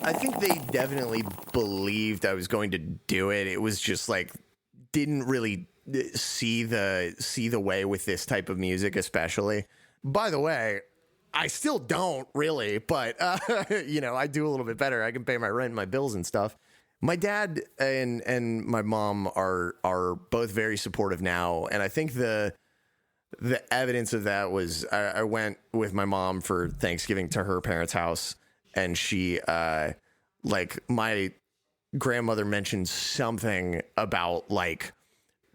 I think they definitely believed I was going to do it. It was just like, didn't really see the way with this type of music, especially. By the way, I still don't really, but I do a little bit better. I can pay my rent and my bills and stuff. My dad and my mom are both very supportive now, and I think the evidence of that was I went with my mom for Thanksgiving to her parents' house, and she like my grandmother mentioned something about like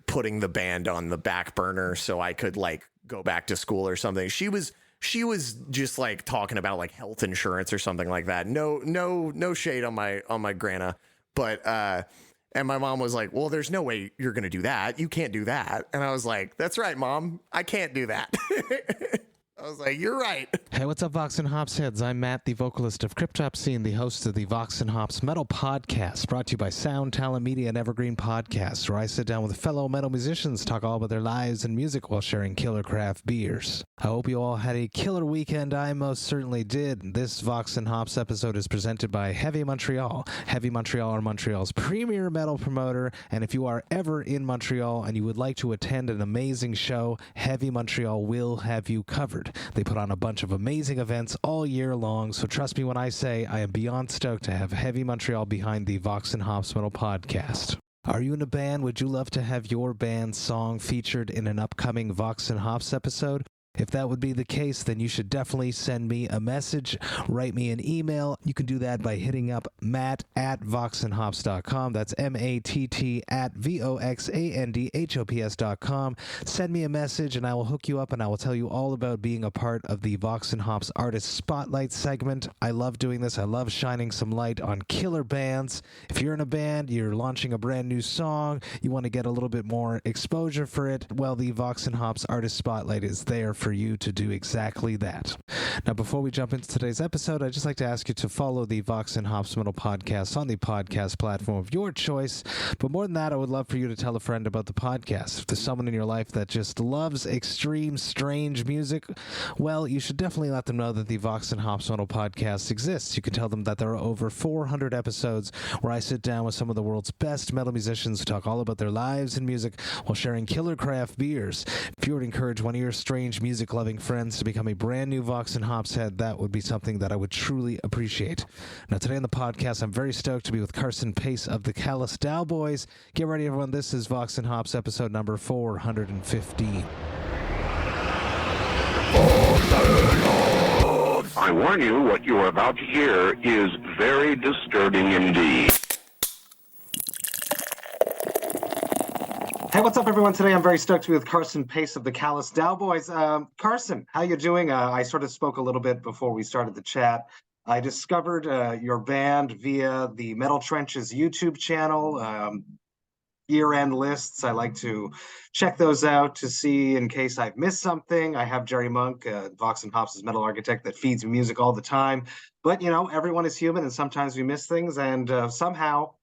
putting the band on the back burner so I could like go back to school or something. She was just like talking about like health insurance or something like that. No shade on my grandma, but and my mom was like, well, there's no way you're going to do that. You can't do that. And I was like, that's right, Mom. I can't do that. I was like, you're right. Hey, what's up, Vox and Hops heads? I'm Matt, the vocalist of Cryptopsy and the host of the Vox and Hops Metal Podcast, brought to you by Sound Talent Media and Evergreen Podcasts, where I sit down with fellow metal musicians, talk all about their lives and music while sharing killer craft beers. I hope you all had a killer weekend. I most certainly did. This Vox and Hops episode is presented by Heavy Montreal. Heavy Montreal are Montreal's premier metal promoter, and if you are ever in Montreal and you would like to attend an amazing show, Heavy Montreal will have you covered. They put on a bunch of amazing events all year long, so trust me when I say I am beyond stoked to have Heavy Montreal behind the Vox and Hops Metal Podcast. Are you in a band? Would you love to have your band's song featured in an upcoming Vox and Hops episode? If that would be the case, then you should definitely send me a message, write me an email. You can do that by hitting up matt@voxandhops.com. That's MATT@VOXANDHOPS.com. Send me a message and I will hook you up and I will tell you all about being a part of the Vox and Hops Artist Spotlight segment. I love doing this. I love shining some light on killer bands. If you're in a band, you're launching a brand new song, you want to get a little bit more exposure for it, well, the Vox and Hops Artist Spotlight is there for you to do exactly that. Now, before we jump into today's episode, I'd just like to ask you to follow the Vox and Hops Metal Podcast on the podcast platform of your choice. But more than that, I would love for you to tell a friend about the podcast. If there's someone in your life that just loves extreme, strange music, well, you should definitely let them know that the Vox and Hops Metal Podcast exists. You can tell them that there are over 400 episodes where I sit down with some of the world's best metal musicians who talk all about their lives and music while sharing killer craft beers. If you would encourage one of your strange music-loving friends to become a brand new Vox and Hops head, that would be something that I would truly appreciate. Now, today on the podcast, I'm very stoked to be with Carson Pace of the Callous Daoboys. Get ready, everyone. This is Vox and Hops episode number 415. I warn you, what you are about to hear is very disturbing indeed. Hey, what's up, everyone? Today I'm very stoked to be with Carson Pace of the Callous Daoboys. Carson, how you doing? I sort of spoke a little bit before we started the chat. I discovered your band via the Metal Trenches YouTube channel. Year-end lists, I like to check those out to see in case I've missed something. I have Jerry Monk, Vox and Hops' metal architect, that feeds me music all the time. But, you know, everyone is human, and sometimes we miss things, and somehow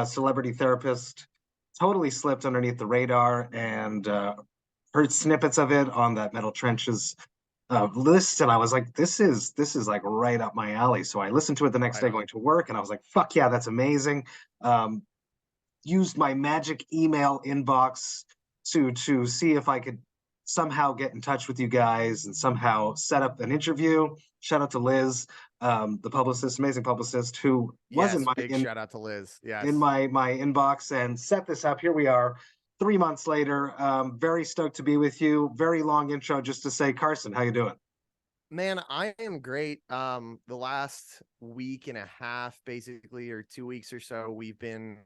Celebrity Therapist totally slipped underneath the radar and heard snippets of it on that Metal Trenches list, and I was like, this is like right up my alley. So I listened to it the next day going to work, and I was like, fuck yeah, that's amazing. Used my magic email inbox to see if I could somehow get in touch with you guys and somehow set up an interview. Shout out to Liz, the publicist, amazing publicist, who was in my shout out to Liz. Yes. In my inbox, and set this up. Here we are 3 months later. Very stoked to be with you. Very long intro just to say, Carson, how you doing? Man, I am great. The last week and a half, basically, or 2 weeks or so, we've been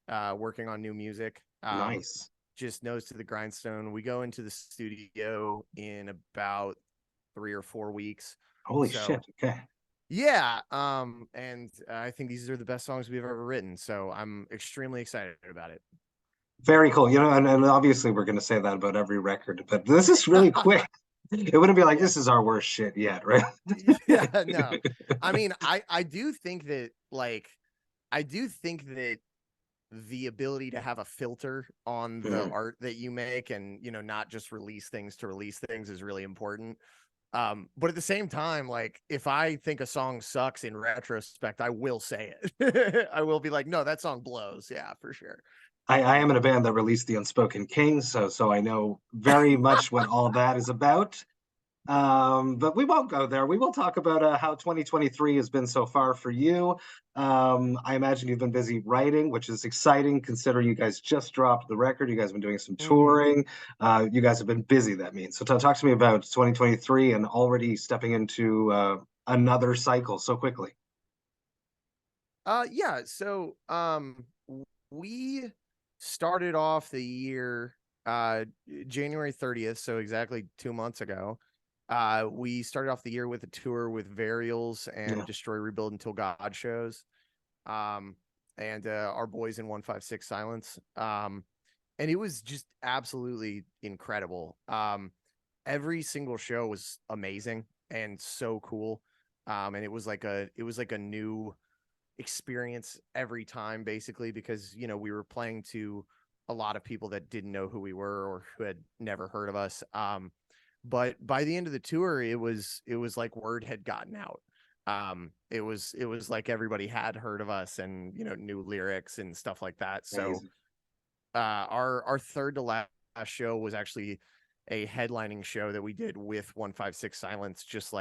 working on new music. Nice. Just nose to the grindstone. We go into the studio in about 3 or 4 weeks. Holy shit. Okay. Yeah. And I think these are the best songs we've ever written. So I'm extremely excited about it. Very cool. You know, and obviously we're going to say that about every record, but this is really quick. It wouldn't be like, this is our worst shit yet, right? Yeah, no. I mean, I do think that the ability to have a filter on the art that you make and, you know, not just release things to release things is really important. But at the same time, like if I think a song sucks in retrospect, I will say it. I will be like, no, that song blows. Yeah, for sure. I am in a band that released The Unspoken King, so I know very much what all that is about. But we won't go there. We will talk about how 2023 has been so far for you. I imagine you've been busy writing, which is exciting considering you guys just dropped the record. You guys have been doing some touring. You guys have been busy, that means. So talk to me about 2023 and already stepping into another cycle so quickly. Yeah. So we started off the year January 30th, so exactly 2 months ago. We started off the year with a tour with Varials and Destroy, Rebuild Until God shows. And our boys in 156 Silence. And it was just absolutely incredible. Every single show was amazing and so cool. And it was like a new experience every time, basically, because we were playing to a lot of people that didn't know who we were or who had never heard of us. But by the end of the tour, it was like word had gotten out. It was like everybody had heard of us and knew lyrics and stuff like that. So our third to last show was actually a headlining show that we did with 156 Silence, just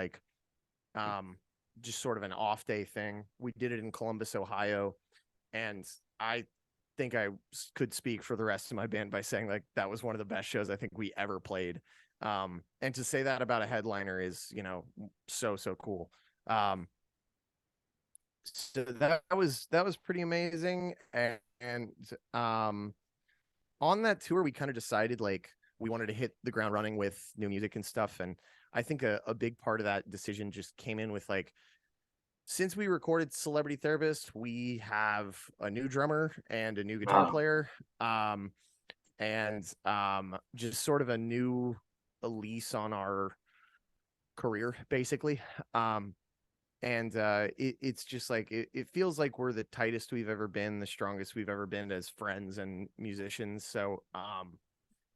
sort of an off day thing. We did it in Columbus, Ohio, and I think I could speak for the rest of my band by saying like that was one of the best shows I think we ever played. And to say that about a headliner is so cool. So that was pretty amazing. And on that tour we kind of decided like we wanted to hit the ground running with new music and stuff. And I think a big part of that decision just came in with like, since we recorded Celebrity Therapist, we have a new drummer and a new guitar player. And just sort of a new lease on our career, basically. And it's just like it feels like we're the tightest we've ever been, the strongest we've ever been as friends and musicians. So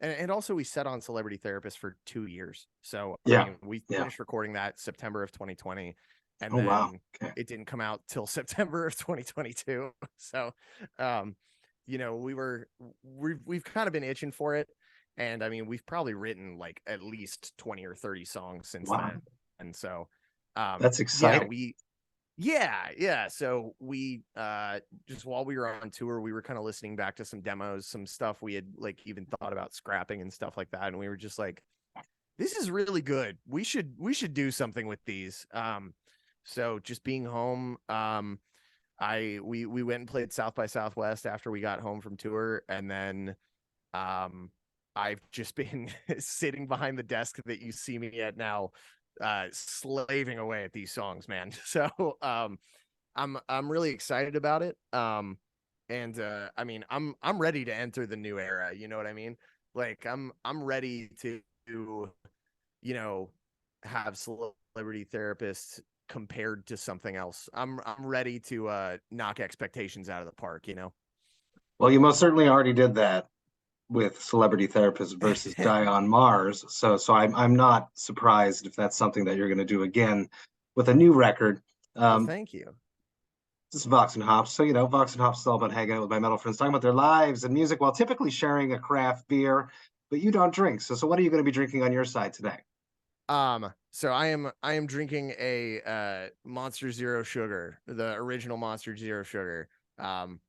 and also we set on Celebrity Therapist for 2 years. So I mean, we finished recording that September of 2020, and then it didn't come out till September of 2022. So we've kind of been itching for it. And I mean, we've probably written like at least 20 or 30 songs since then. And so that's exciting. So we just while we were on tour, we were kind of listening back to some demos, some stuff we had like even thought about scrapping and stuff like that. And we were just like, this is really good. We should do something with these. So just being home, we went and played South by Southwest after we got home from tour, and then I've just been sitting behind the desk that you see me at now, slaving away at these songs, man. So I'm really excited about it. And I mean, I'm ready to enter the new era. You know what I mean? Like I'm ready to have Celebrity Therapist compared to something else. I'm ready to knock expectations out of the park. Well, you most certainly already did that with Celebrity Therapist versus Die on Mars. So I'm not surprised if that's something that you're going to do again with a new record. Well, thank you. This is Vox and Hops. So, Vox and Hops is all about hanging out with my metal friends, talking about their lives and music while typically sharing a craft beer, but you don't drink. So what are you going to be drinking on your side today? So I am drinking a Monster Zero Sugar, the original Monster Zero Sugar. I'm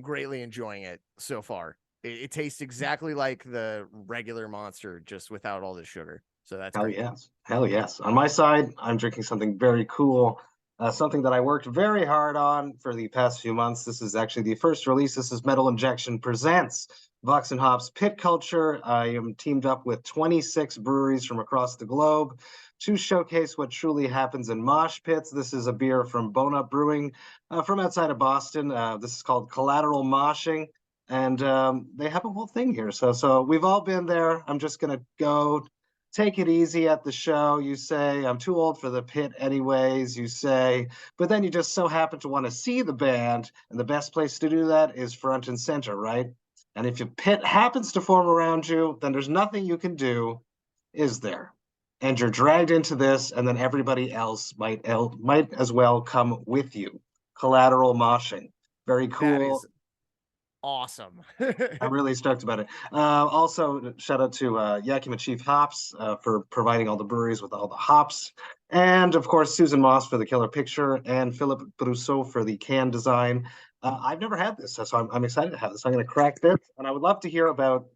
greatly enjoying it so far. It tastes exactly like the regular Monster, just without all the sugar. So that's great. Hell yes. On my side, I'm drinking something very cool, something that I worked very hard on for the past few months. This is actually the first release. This is Metal Injection presents Vox&Hops Pit Culture. I am teamed up with 26 breweries from across the globe to showcase what truly happens in mosh pits. This is a beer from Bone Up Brewing from outside of Boston. This is called Collateral Moshing, and they have a whole thing here. So we've all been there. I'm just going to go take it easy at the show. You say, I'm too old for the pit anyways, you say, but then you just so happen to want to see the band, and the best place to do that is front and center, right? And if your pit happens to form around you, then there's nothing you can do is there? And you're dragged into this, and then everybody else might as well come with you. Collateral moshing. Very That cool. is awesome. I'm really stoked about it. Also, shout out to Yakima Chief Hops for providing all the breweries with all the hops. And of course, Susan Moss for the killer picture and Philip Brousseau for the can design. I've never had this, so I'm excited to have this. I'm going to crack this, and I would love to hear about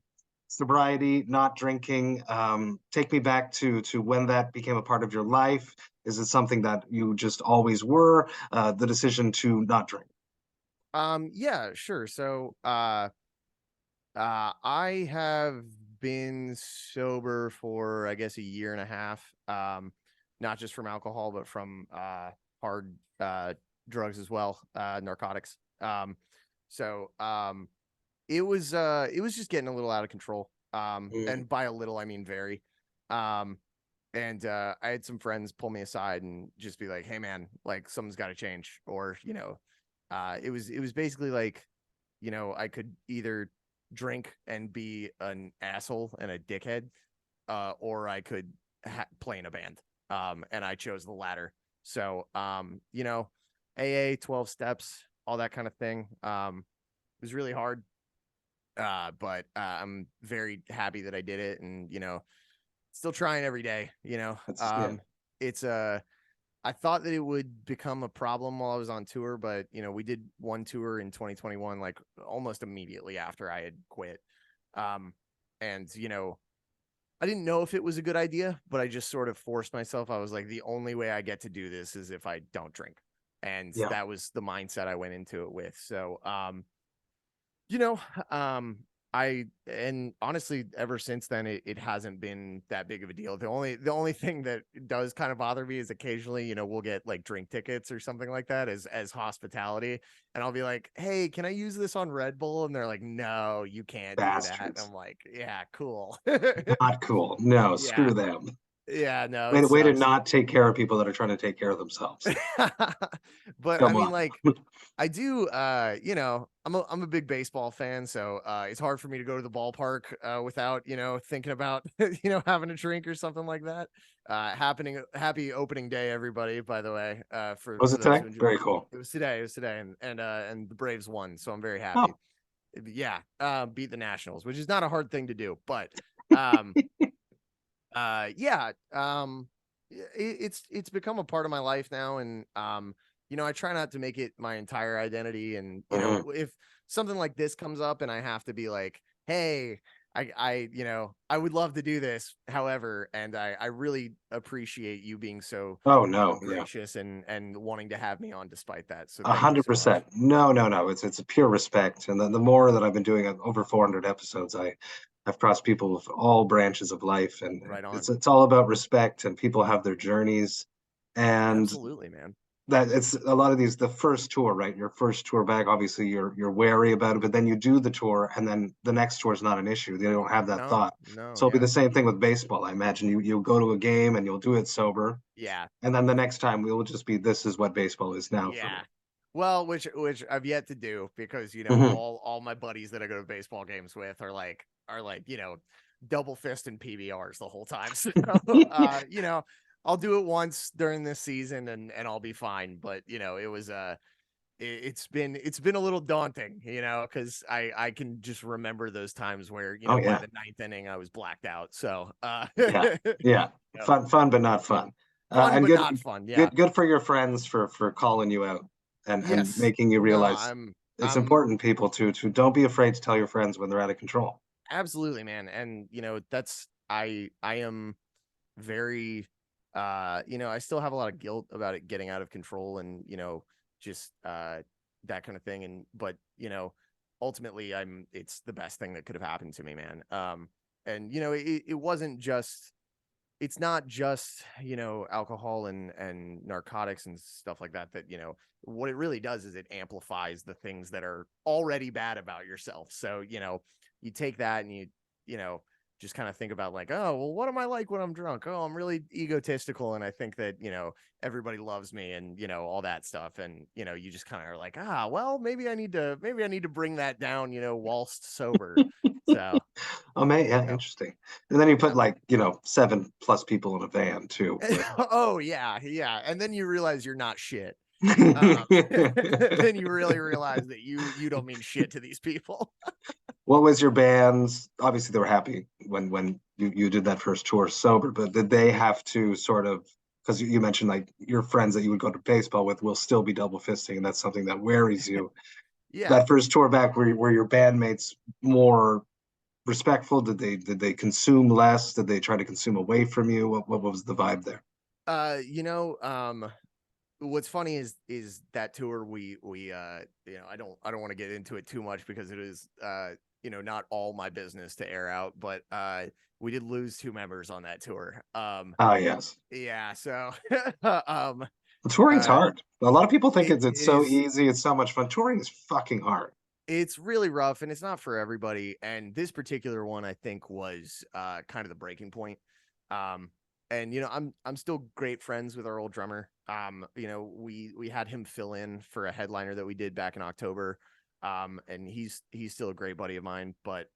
sobriety, not drinking. Take me back to when that became a part of your life. Is it something that you just always were? The decision to not drink. Yeah, sure. So, I have been sober for, I guess, a year and a half. Not just from alcohol, but from hard drugs as well, narcotics. So it was just getting a little out of control. And by a little, I mean very. And I had some friends pull me aside and just be like, "Hey, man, like something's got to change," or it was basically like, I could either drink and be an asshole and a dickhead, or I could play in a band. And I chose the latter. So, AA, 12 steps, all that kind of thing. It was really hard. But I'm very happy that I did it, and, still trying every day, it's I thought that it would become a problem while I was on tour, but we did one tour in 2021, like almost immediately after I had quit. And I didn't know if it was a good idea, but I just sort of forced myself. I was like, the only way I get to do this is if I don't drink. And that was the mindset I went into it with. So, and honestly, ever since then, it hasn't been that big of a deal. The only thing that does kind of bother me is occasionally, we'll get like drink tickets or something like that as hospitality. And I'll be like, "Hey, can I use this on Red Bull?" And they're like, "No, you can't do that." And I'm like, "Yeah, cool." Not cool. No, Yeah. screw them. Yeah, no, Way to not take care of people that are trying to take care of themselves. But Come I mean, on. like, I do, I'm a big baseball fan, so it's hard for me to go to the ballpark without, thinking about, having a drink or something like that. Happy opening day, everybody, by the way, for Was it those today? who enjoy. Very cool. It was today, and the Braves won, so I'm very happy. Oh. Yeah, beat the Nationals, which is not a hard thing to do, but yeah, it's become a part of my life now, and I try not to make it my entire identity. And if something like this comes up and I have to be like, "Hey, I would love to do this," however, and I really appreciate you being so gracious and wanting to have me on despite that. So thank you so much. 100%. No. It's a pure respect, and the more that I've been doing over 400 episodes, I've crossed people with all branches of life, and Right on. it's all about respect, and people have their journeys, and Absolutely, man. that it's a lot of these, the first tour, right? Your first tour back, obviously you're wary about it, but then you do the tour, and then the next tour is not an issue. They don't have that thought. No, So it'll be yeah. the same thing with baseball. I imagine you'll go to a game and you'll do it sober, Yeah. and then the next time it will just be, this is what baseball is now for me. Yeah. Well, which I've yet to do, because Mhm. all my buddies that I go to baseball games with are like double fist and PBRs the whole time. So I'll do it once during this season and I'll be fine. But it was it's been a little daunting, because I can just remember those times where Oh by yeah, the ninth inning I was blacked out. So yeah. Fun, but not fun. fun And but not fun. Yeah. good for your friends for calling you out and Yes. making you No, realize it's I'm important, people, to don't be afraid to tell your friends when they're out of control. absolutely, man. And that's I am very I still have a lot of guilt about it getting out of control, and just that kind of thing. And but ultimately it's the best thing that could have happened to me, man. And it wasn't just, it's not just alcohol and narcotics and stuff like that what it really does is it amplifies the things that are already bad about yourself. So you take that and you just kind of think about like, oh well, what am I like when I'm drunk? Oh, I'm really egotistical, and I think that everybody loves me, and all that stuff. And you just kind of are like, well, maybe I need to bring that down whilst sober. So, Oh man, yeah, yeah. interesting. And then you put like, 7+ people in a van too. Oh yeah, yeah. And then you realize you're not shit. But Then you really realize that you don't mean shit to these people. what was your band's? Obviously, they were happy when you did that first tour sober, but did they have to sort of, because you mentioned like your friends that you would go to baseball with will still be double fisting, and that's something that worries you. Yeah. That first tour back, were your bandmates more respectful? Did they consume less? Did they try to consume away from you? What was the vibe there? You know, what's funny is that tour we I don't want to get into it too much because it is not all my business to air out, but we did lose 2 members on that tour. Ah, yes. Yeah, so um Touring's uh hard. A lot of people think it, it's it so is easy, it's so much fun. Touring is fucking hard. it's really rough and it's not for everybody, and this particular one I think was kind of the breaking point. um and I'm still great friends with our old drummer. We had him fill in for a headliner that we did back in October. And he's still a great buddy of mine, but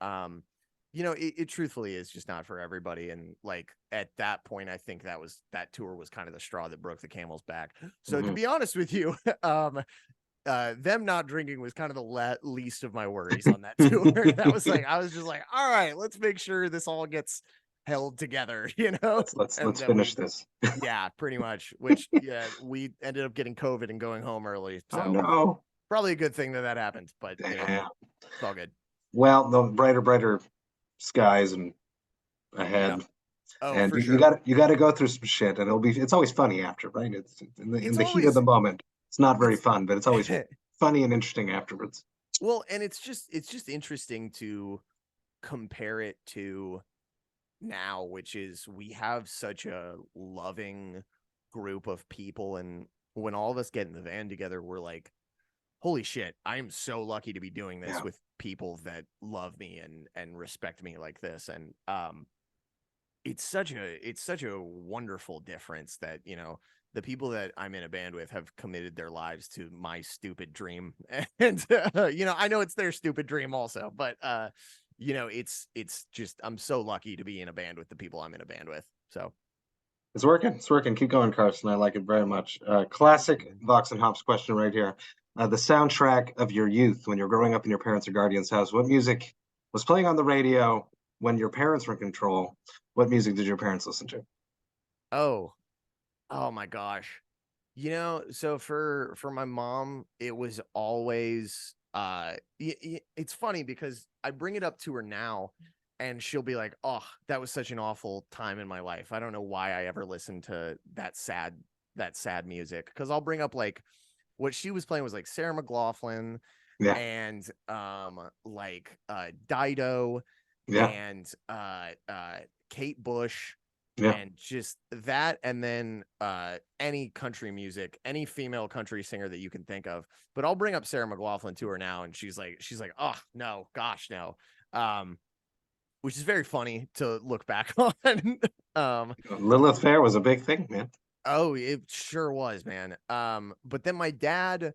it truthfully is just not for everybody. And like at that point I think that tour was kind of the straw that broke the camel's back. So to Mhm. be honest with you, them not drinking was kind of the least of my worries on that tour. That was like, I was just like, all right, let's make sure this all gets held together, Let's and that finish this. yeah, pretty much, which yeah, we ended up getting COVID and going home early. Oh So no. probably a good thing that happened, but Damn. it's all good. Well, the brighter skies and Yeah. ahead. Oh, And for you sure. gotta go through some shit, and it's always funny after, right? It's in It's the heat of the always moment. It's not very it's fun, but it's always funny and interesting afterwards. well, and it's just interesting to compare it to now, which is we have such a loving group of people, and when all of us get in the van together, we're like, holy shit, I am so lucky to be doing this Yeah. with people that love me and respect me like this. And it's such a wonderful difference that the people that I'm in a band with have committed their lives to my stupid dream. And I know it's their stupid dream also, but it's just, I'm so lucky to be in a band with the people I'm in a band with. So It's working. It's working. Keep going, Carson. I like it very much. Classic Vox and Hops question right here. The soundtrack of your youth when you're growing up in your parents' or guardians' house. What music was playing on the radio when your parents were in control? What music did your parents listen to? oh oh my gosh. So for my mom, it was always it's funny because I bring it up to her now and she'll be like, "Oh, that was such an awful time in my life. I don't know why I ever listened to that sad music." Because I'll bring up like what she was playing was like Sarah McLachlan Yeah, and like Dido yeah, and Kate Bush yeah. and just that, and then any country music, any female country singer that you can think of. But I'll bring up Sarah McLachlan to her now and she's like, "Oh no, gosh, no." Which is very funny to look back on. Lilith Fair was a big thing, man. Oh, it sure was, man. But then my dad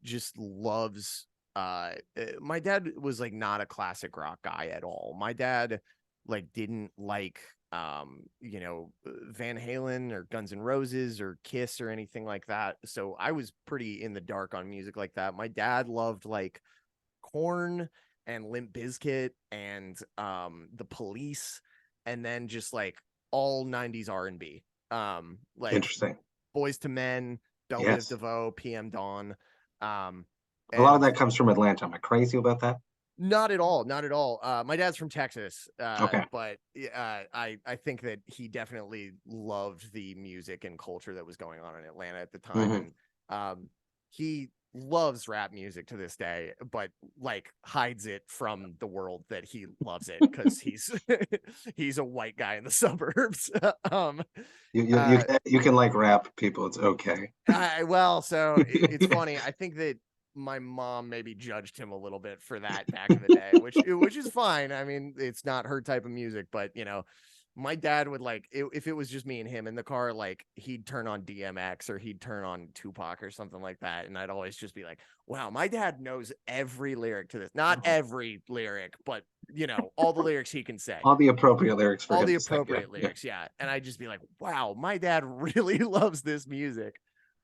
just loves my dad was like not a classic rock guy at all. My dad like didn't like Van Halen or Guns N' Roses or Kiss or anything like that. So I was pretty in the dark on music like that. My dad loved like Korn and Limp Bizkit and The Police, and then just like all 90s R&B. Like Interesting. Boys to Men, Belle Biv Yes. DeVoe, PM Dawn. Um, A lot of and that comes from Atlanta. Am I crazy about that? not at all, not at all. My dad's from Texas, Okay. but I think that he definitely loved the music and culture that was going on in Atlanta at the time, Hmm. and he loves rap music to this day, but like hides it from the world that he loves it because he's he's a white guy in the suburbs. um, uh, You can like rap people. It's okay. well, so it's funny. I think that my mom maybe judged him a little bit for that back in the day, which is fine. I mean, it's not her type of music, but my dad would like if it was just me and him in the car, like he'd turn on DMX or he'd turn on Tupac or something like that, and I'd always just be like, wow, my dad knows every lyric to this. Not every lyric, but you know, all the lyrics he can say. All the appropriate lyrics for all him the to say, appropriate yeah. lyrics, yeah. And I'd just be like, wow, my dad really loves this music.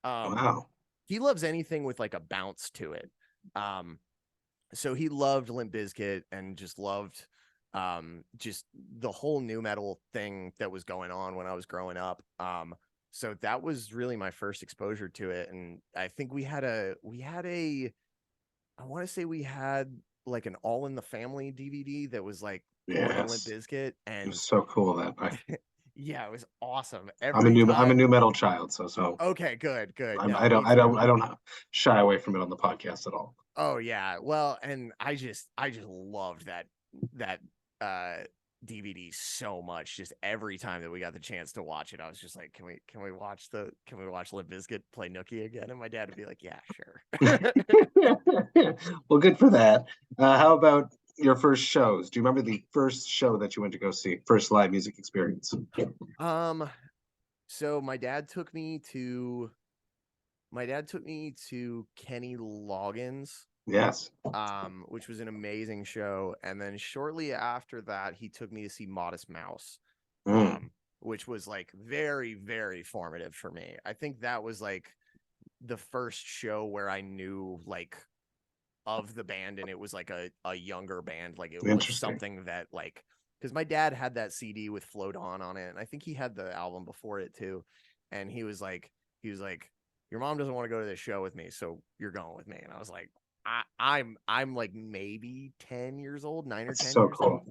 Wow. He loves anything with like a bounce to it. So he loved Limp Bizkit and just loved just the whole nu metal thing that was going on when I was growing up. So that was really my first exposure to it. And I think we had a I want to say we had like an All in the Family DVD that was like Limp Yes. Bizkit, It and was so cool that yeah, it was awesome. I'm a new metal child, so Okay, good. No, I me too. don't shy away from it on the podcast at all. Oh yeah. Well, and I just loved that DVD so much. Just every time that we got the chance to watch it, I was just like, can we watch Limp Bizkit play Nookie again? And my dad would be like, yeah, sure. Well, good for that. How about your first shows? Do you remember the first show that you went to go see? First live music experience? So my dad took me to Kenny Loggins, Yes. which was an amazing show. And then shortly after that, he took me to see Modest Mouse, which was like very, very formative for me. I think that was like the first show where I knew like of the band, and it was like a younger band. Like it was something that like, because my dad had that CD with Float On it, and I think he had the album before it too. And he was like, your mom doesn't want to go to this show with me, so you're going with me. And I was like, I'm like maybe 10 years old, 9 or 10 so years cool. old.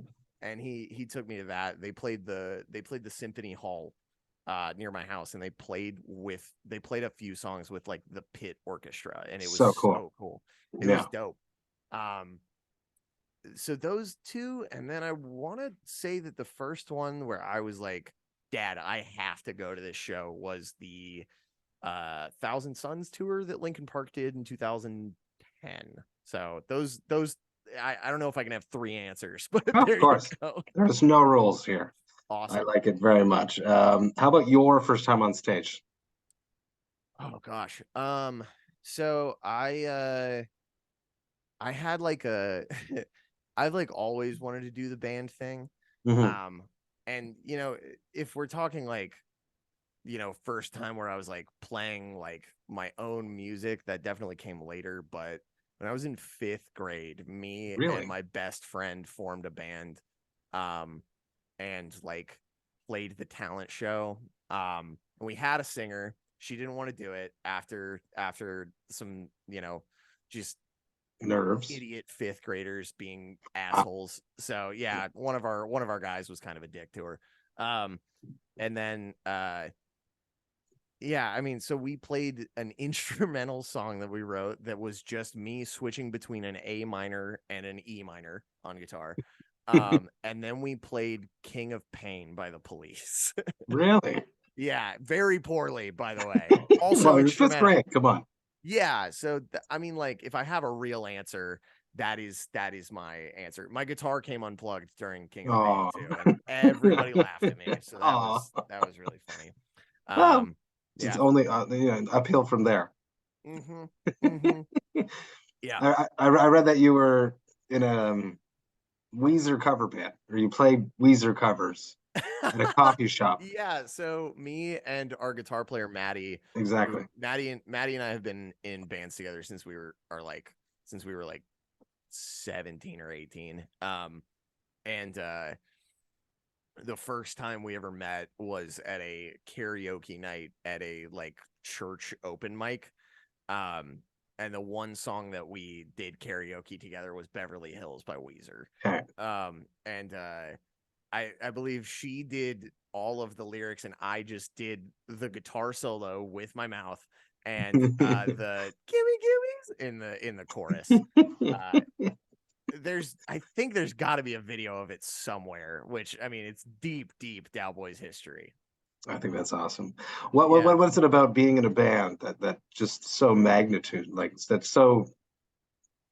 And he took me to that. They played the Symphony Hall near my house, and they played a few songs with like the Pit Orchestra, and it was so cool. It was dope. So those two, and then I want to say that the first one where I was like, Dad, I have to go to this show, was the Thousand Suns tour that Linkin Park did in 2010. So those I don't know if I can have three answers, but of course, there's no rules here. Awesome. I like it very much. How about your first time on stage? Oh gosh. So I had like I've like always wanted to do the band thing. And you know, if we're talking like, you know, first time where I was like playing like my own music, that definitely came later. But when I was in 5th grade, me and my best friend formed a band, and like played the talent show. And we had a singer. She didn't want to do it after some, you know, just nerves, idiot 5th graders being assholes. So yeah, one of our guys was kind of a dick to her. And then yeah, I mean, so we played an instrumental song that we wrote that was just me switching between an A minor and an E minor on guitar. And then we played King of Pain by the Police. Really? Yeah, very poorly, by the way. Also well, instrumental. 5th grade, come on. Yeah, so I mean, like, if I have a real answer, that is my answer. My guitar came unplugged during King of Pain too, and everybody laughed at me. So that was really funny. It's only uphill from there. Yeah. I read that you were in a Weezer cover band, or you played Weezer covers at a coffee shop. Yeah, so me and our guitar player Maddie. Exactly. Maddie and I have been in bands together since we were like 17 or 18. And the first time we ever met was at a karaoke night at a like church open mic. And the one song that we did karaoke together was Beverly Hills by Weezer. Okay. And I believe she did all of the lyrics, and I just did the guitar solo with my mouth and the gimme in the chorus. I think there's got to be a video of it somewhere, which, I mean, it's deep Daoboys history. I think that's awesome. What is it about being in a band that just so magnitude, like that so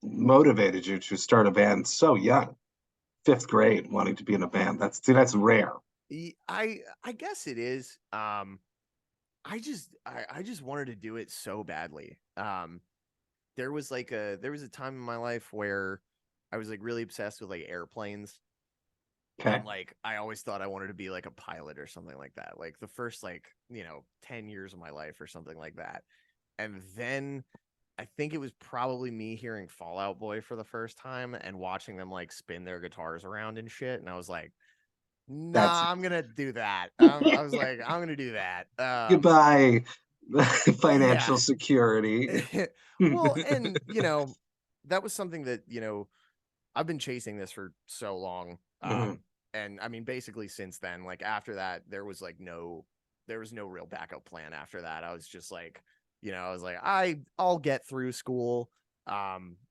motivated you to start a band so young, 5th grade, wanting to be in a band? That's rare. I guess it is. I just wanted to do it so badly. There was a time in my life where I was like really obsessed with like airplanes. Okay. And like I always thought I wanted to be like a pilot or something like that. Like the first like, 10 years of my life or something like that. And then I think it was probably me hearing Fall Out Boy for the first time and watching them like spin their guitars around and shit. And I was like, That's nah, I'm gonna do that. I was like, I'm gonna do that. goodbye, Yeah. financial security. Well, and that was something that, I've been chasing this for so long. Mhm. And I mean, basically since then, like after that, there was no real backup plan after that. I was just like, I was like, I'll get through school.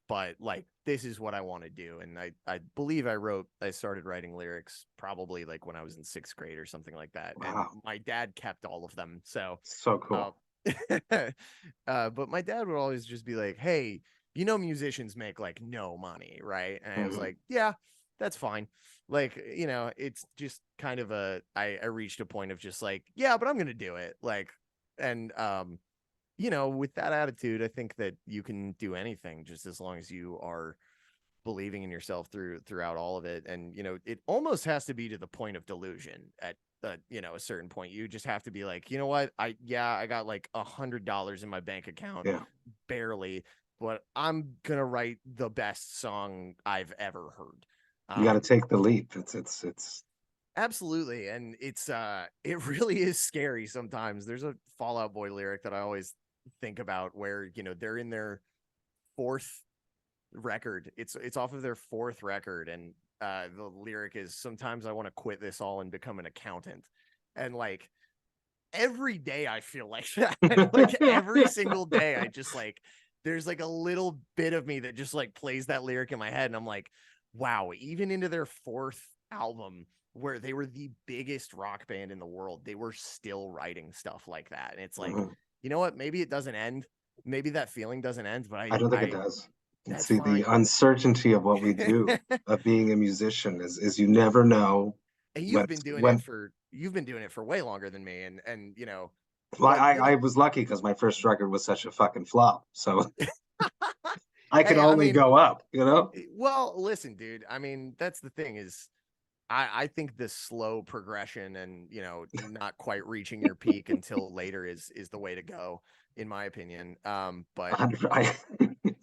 But like, this is what I want to do. And I believe I started writing lyrics probably like when I was in 6th grade or something like that. And Wow, my dad kept all of them. So, so uh, cool. but my dad would always just be like, hey, musicians make like no money, right? And I was Mhm. like, yeah, that's fine. Like, it's just kind of I reached a point of just like, yeah, but I'm gonna do it. Like, and with that attitude, I think that you can do anything just as long as you are believing in yourself throughout all of it. And it almost has to be to the point of delusion at a certain point. You just have to be like, you know what, I got like $100 in my bank account, Yeah, barely, but I'm gonna write the best song I've ever heard. you got to um take the leap. It's. Absolutely. And it's it really is scary sometimes. There's a Fall Out Boy lyric that I always think about where they're in their fourth record. It's off of their fourth record, and the lyric is, sometimes I want to quit this all and become an accountant. And like every day I feel like that. Like every single day I just like, there's like a little bit of me that just like plays that lyric in my head, and I'm like, wow, even into their fourth album, where they were the biggest rock band in the world, they were still writing stuff like that. And it's like, Mhm. you know what, maybe it doesn't end, maybe that feeling doesn't end, but I don't think it I does. It's that's the fine. uncertainty of what we do, of being a musician, is you never know And what's when. you've been doing it for way longer than me, and Well, what I really was lucky because my first record was such a fucking flop, so I could hey, I only mean, go up, you know? well, listen, dude, I mean, that's the thing is, I think the slow progression and not quite reaching your peak until later is the way to go, in my opinion. But 100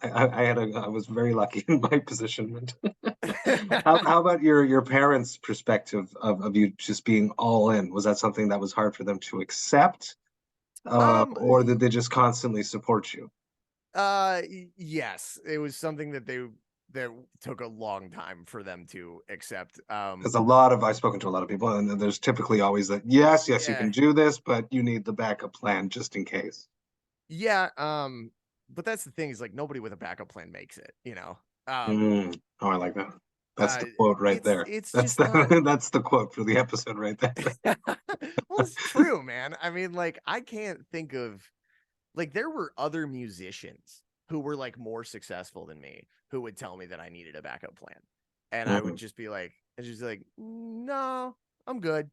I was very lucky in my positionment. um How about your parents' perspective of you just being all in? Was that something that was hard for them to accept? Or did they just constantly support you? yes, it was something that took a long time for them to accept. Because I've spoken to a lot of people, and there's typically always that, yes, you Yeah. can do this, but you need the backup plan just in case. Yeah, but that's the thing, is like nobody with a backup plan makes it. Oh, I like that. That's Uh the quote right there. it's That's just not. the that's the quote for the episode right there. Well, it's true, man. I mean, like I can't think of, like, there were other musicians who were like more successful than me who would tell me that I needed a backup plan. And I would Mhm. just be like, no, I'm good.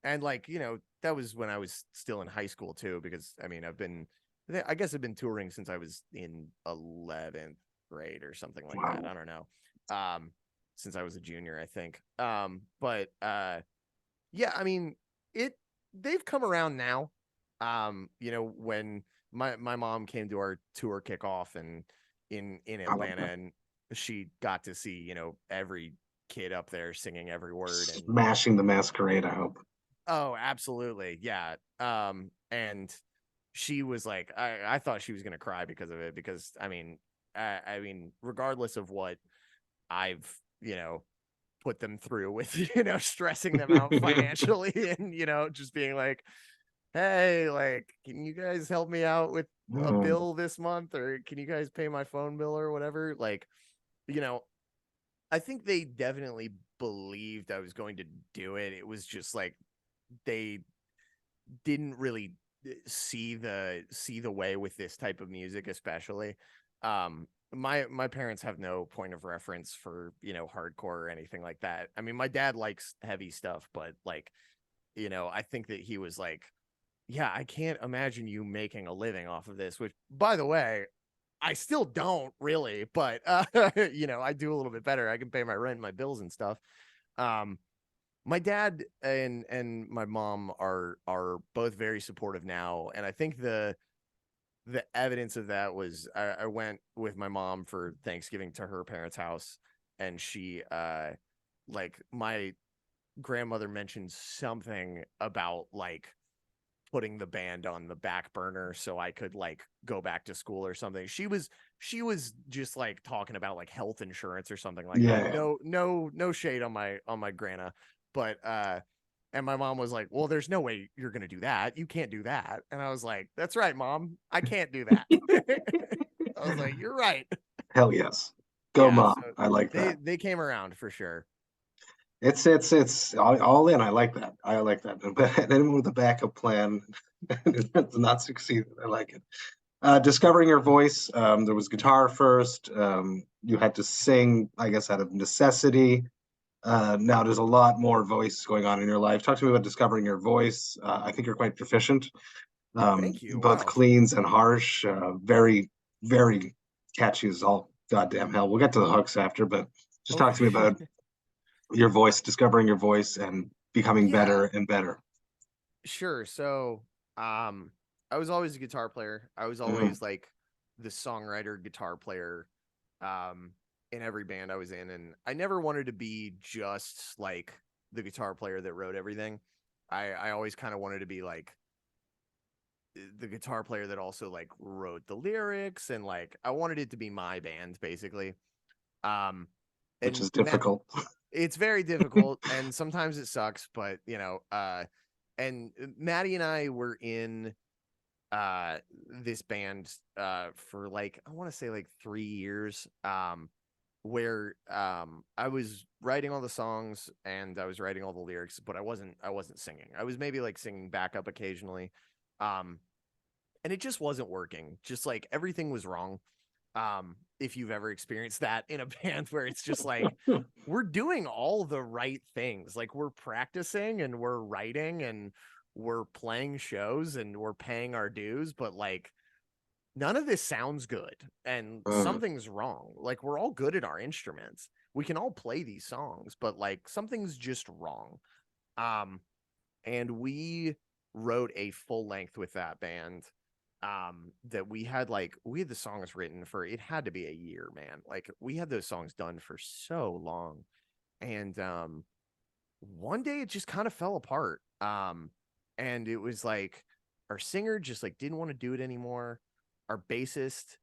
And like, that was when I was still in high school too, because I mean, I guess I've been touring since I was in 11th grade or something like that. Wow. I don't know. Since I was a junior, I think. But yeah, I mean, it they've come around now. When my mom came to our tour kickoff and in I like Atlanta, that. and she got to see, every kid up there singing every word. And Smashing the masquerade, I hope. oh, absolutely. Yeah. And she was like, I thought she was gonna cry because of it, because I mean, regardless of what I've, put them through with, stressing them out financially and, just being like, hey, like, can you guys help me out with a Mm. bill this month, or can you guys pay my phone bill or whatever? Like, you know, I think they definitely believed I was going to do it. It was just like they didn't really see the way with this type of music, especially. My parents have no point of reference for hardcore or anything like that. I mean, my dad likes heavy stuff, but like I think that he was like, yeah, I can't imagine you making a living off of this, which, by the way, I still don't really, but I do a little bit better. I can pay my rent and my bills and stuff. My dad and my mom are both very supportive now, and I think the evidence of that was I went with my mom for Thanksgiving to her parents' house, and she like my grandmother mentioned something about like putting the band on the back burner so I could like go back to school or something. She was just like talking about like health insurance or something like that. Yeah. No shade on my grandma, but and my mom was like, "Well, there's no way you're going to do that. You can't do that." And I was like, "That's right, Mom. I can't do that." I was like, "You're right." Hell yes. Go Yeah, mom. so I like they that. they came around for sure. It's all in. I like that. I like that. But anyone with a backup plan does not succeed. I like it. Discovering your voice. There was guitar first. You had to sing, I guess, out of necessity. Now there's a lot more voice going on in your life. Talk to me about discovering your voice. I think you're quite proficient. Thank you. Both Wow. cleans and harsh. Very, very catchy as all goddamn hell. We'll get to the hooks after, but just Oh, talk for to me sure. about your voice, discovering your voice, and becoming better Yeah. and better. Sure. So, I was always a guitar player. I was Mhm. always like the songwriter, guitar player, um, in every band I was in, and I never wanted to be just like the guitar player that wrote everything. I always kind of wanted to be like the guitar player that also like wrote the lyrics, and like I wanted it to be my band basically. Um, Which and is difficult. it's very difficult, and sometimes it sucks, but and Maddie and I were in this band for like I want to say like 3 years, where I was writing all the songs and I was writing all the lyrics, but I wasn't singing. I was maybe like singing backup occasionally, um and it just wasn't working. Just like everything was wrong. If you've ever experienced that in a band where it's just like we're doing all the right things, like we're practicing and we're writing and we're playing shows and we're paying our dues, but like none of this sounds good and Mm. something's wrong. Like we're all good at our instruments, we can all play these songs, but like something's just wrong. um and we wrote a full length with that band, that we had the songs written for, it had to be a year, man. Like we had those songs done for so long, and one day it just kind of fell apart. And it was like our singer just like didn't want to do it anymore. Our bassist,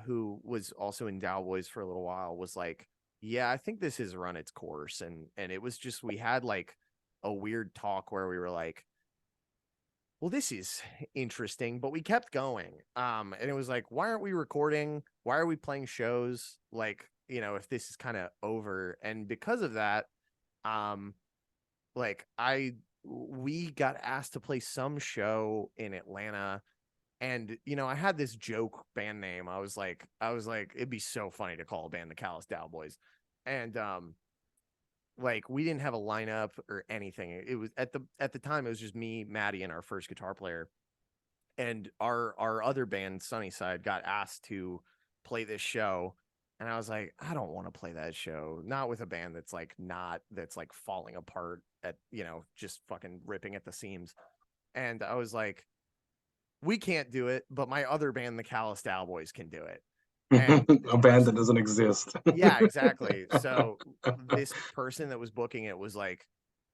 who was also in Daoboys for a little while, was like, yeah, I think this has run its course. And it was just, we had like a weird talk where we were like, well, this is interesting, but we kept going. And it was like, why aren't we recording? Why are we playing shows? Like, if this is kind of over. And because of that, um, like we got asked to play some show in Atlanta, and I had this joke band name. I was like, it'd be so funny to call a band the Callous Daoboys. And like we didn't have a lineup or anything. It was at the time it was just me, Maddie, and our first guitar player. And our other band, Sunnyside, got asked to play this show. And I was like, I don't want to play that show. Not with a band that's like falling apart at, just fucking ripping at the seams. And I was like, we can't do it, but my other band, the Callous Daoboys, can do it. And this A band that person, doesn't exist. yeah, exactly. So this person that was booking it was like,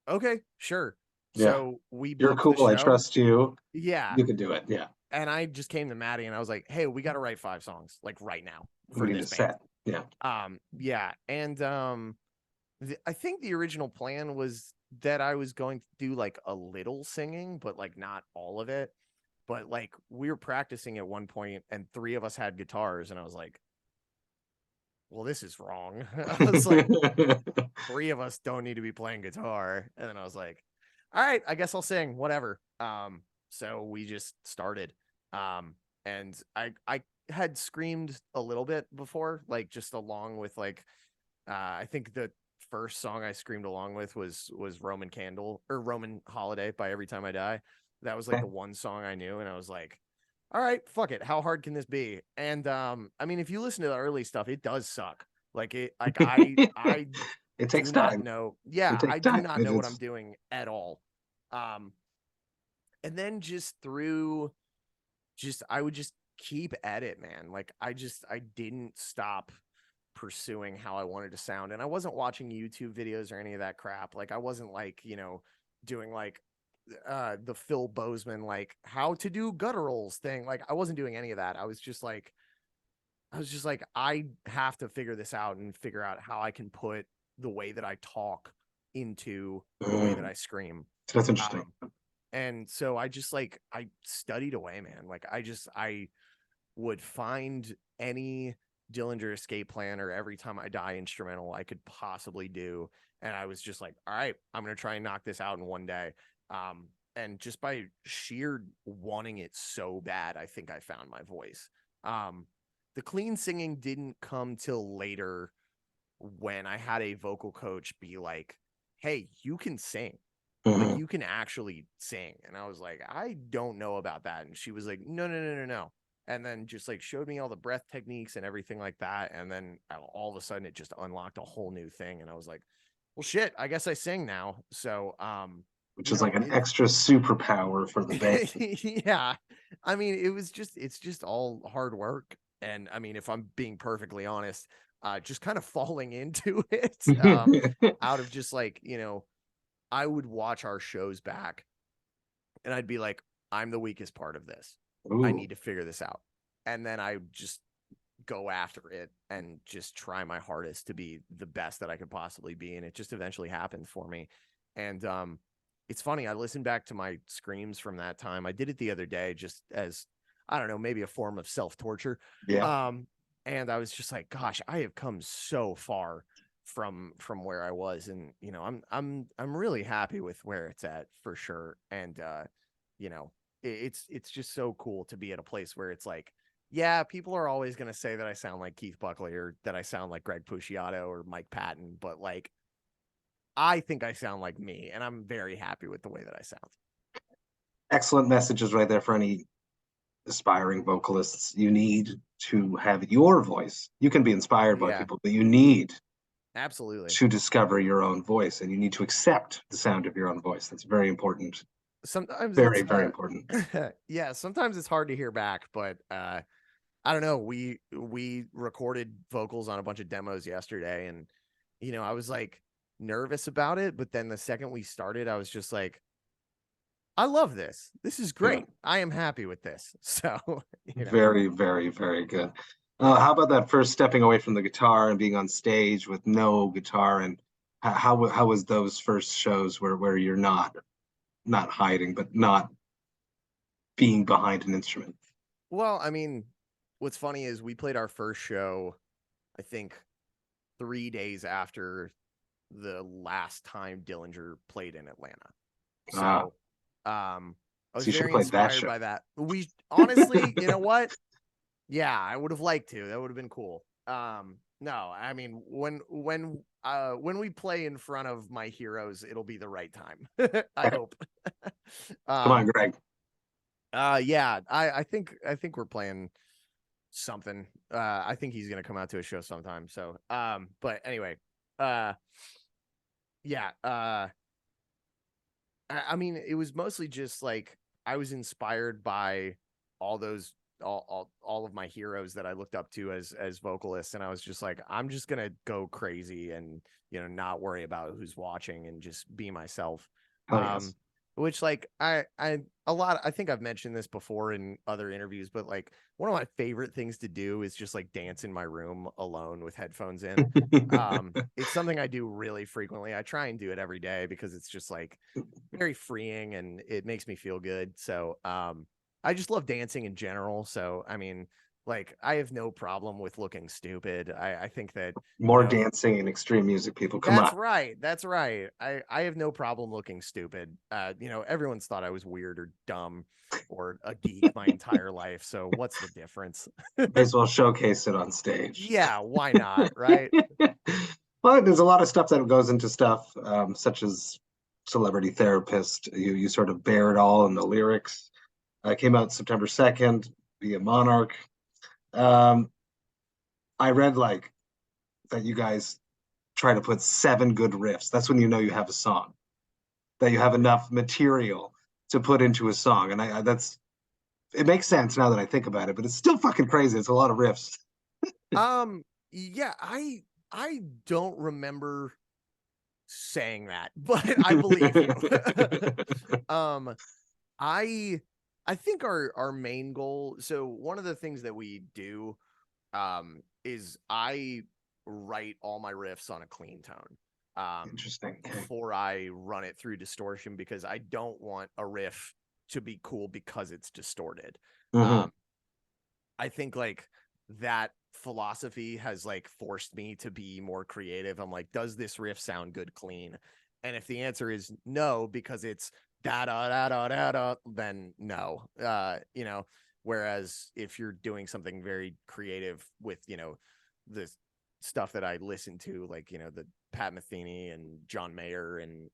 okay, sure. Yeah. So we You're booked the cool. I show. trust you. Yeah. You can do it. Yeah. And I just came to Maddie and I was like, hey, we got to write 5 songs like right now We for need this a band. set. Yeah. Yeah. And I think the original plan was that I was going to do like a little singing, but like not all of it. But like we were practicing at one point and 3 of us had guitars, and I was like, well, this is wrong. I was like, 3 of us don't need to be playing guitar. And then I was like, all right, I guess I'll sing, whatever. So we just started. And I had screamed a little bit before, like just along with like I think the first song I screamed along with was Roman Candle or Roman Holiday by Every Time I Die. That was like the one song I knew, and I was like, all right, fuck it. How hard can this be? And I mean, if you listen to the early stuff, it does suck. Like I It takes do not time. know. It Yeah, takes I do time. not know what I'm doing at all. And then just through I would just keep at it, man. Like I didn't stop pursuing how I wanted to sound. And I wasn't watching YouTube videos or any of that crap. Like I wasn't like, you know, doing like the Phil Bozeman like how to do gutturals thing. Like I wasn't doing any of that. I was just like I have to figure this out and figure out how I can put the way that I talk into the way that I scream. That's interesting. And so I just like I studied away, man. Like I would find any Dillinger Escape Plan or Every Time I Die instrumental I could possibly do, and I was just like, all right, I'm gonna try and knock this out in one day. And just by sheer wanting it so bad, I think I found my voice. The clean singing didn't come till later when I had a vocal coach be like, hey, you can sing. Like you can actually sing. And I was like, I don't know about that. And she was like, no. And then just like showed me all the breath techniques and everything like that. And then all of a sudden it just unlocked a whole new thing. And I was like, well, shit, I guess I sing now. So, which is like an extra superpower for the band. Yeah. I mean, it's just all hard work. And I mean, if I'm being perfectly honest, just kind of falling into it, out of just like, you know, I would watch our shows back and I'd be like, I'm the weakest part of this. Ooh. I need to figure this out. And then I just go after it and just try my hardest to be the best that I could possibly be. And it just eventually happened for me. And it's funny. I listened back to my screams from that time. I did it the other day just as, I don't know, maybe a form of self-torture. Yeah. And I was just like, gosh, I have come so far from where I was, and you know, I'm really happy with where it's at for sure. And you know, it's just so cool to be at a place where it's like, yeah, people are always going to say that I sound like Keith Buckley or that I sound like Greg Puciato or Mike Patton, but like I think I sound like me, and I'm very happy with the way that I sound. Excellent messages right there for any aspiring vocalists. You need to have your voice. You can be inspired by people, but you need absolutely to discover your own voice, and you need to accept the sound of your own voice. That's very important. Sometimes very important. Yeah, sometimes it's hard to hear back, but I don't know. We recorded vocals on a bunch of demos yesterday, and you know, I was like nervous about it, but then the second we started, I was just like, I love this. This is great. Yeah. I am happy with this. So, you know. Very, very, very good. How about that first stepping away from the guitar and being on stage with no guitar? And how was those first shows where you're not hiding, but not being behind an instrument? Well, I mean, what's funny is we played our first show, I think 3 days after the last time Dillinger played in Atlanta. So, I was very inspired by that. We honestly, you know what? Yeah, I would have liked to. That would have been cool. No, I mean, when we play in front of my heroes, it'll be the right time. I hope. Come on, Greg. Yeah, I think we're playing something. I think he's gonna come out to a show sometime. So, but anyway, yeah. I mean, it was mostly just like I was inspired by all those all of my heroes that I looked up to as vocalists, and I was just like, I'm just gonna go crazy and, you know, not worry about who's watching and just be myself. Yes. Which like I think I've mentioned this before in other interviews, but like one of my favorite things to do is just like dance in my room alone with headphones in. It's something I do really frequently. I try and do it every day because it's just like very freeing and it makes me feel good. So I just love dancing in general. So I mean, like I have no problem with looking stupid. I think that more, you know, dancing and extreme music people. Come on. That's right. I have no problem looking stupid. You know, everyone's thought I was weird or dumb or a geek my entire life. So what's the difference? May as well showcase it on stage. Yeah, why not? Right. Well, there's a lot of stuff that goes into stuff, such as Celebrity Therapist. You sort of bear it all in the lyrics. Came out September 2nd via Monarch. Um, I read like that you guys try to put 7 good riffs. That's when you know you have a song, that you have enough material to put into a song. And that's it makes sense now that I think about it, but it's still fucking crazy. It's a lot of riffs. Yeah, I don't remember saying that, but I believe you. um I I think our main goal, so one of the things that we do is I write all my riffs on a clean tone Interesting. Okay. before I run it through distortion, because I don't want a riff to be cool because it's distorted. Mhm. I think like that philosophy has like forced me to be more creative. I'm like, does this riff sound good clean? And if the answer is no, because it's da da da da da da, then no. You know, whereas if you're doing something very creative with, you know, the stuff that I listen to, like, you know, the Pat Metheny and John Mayer and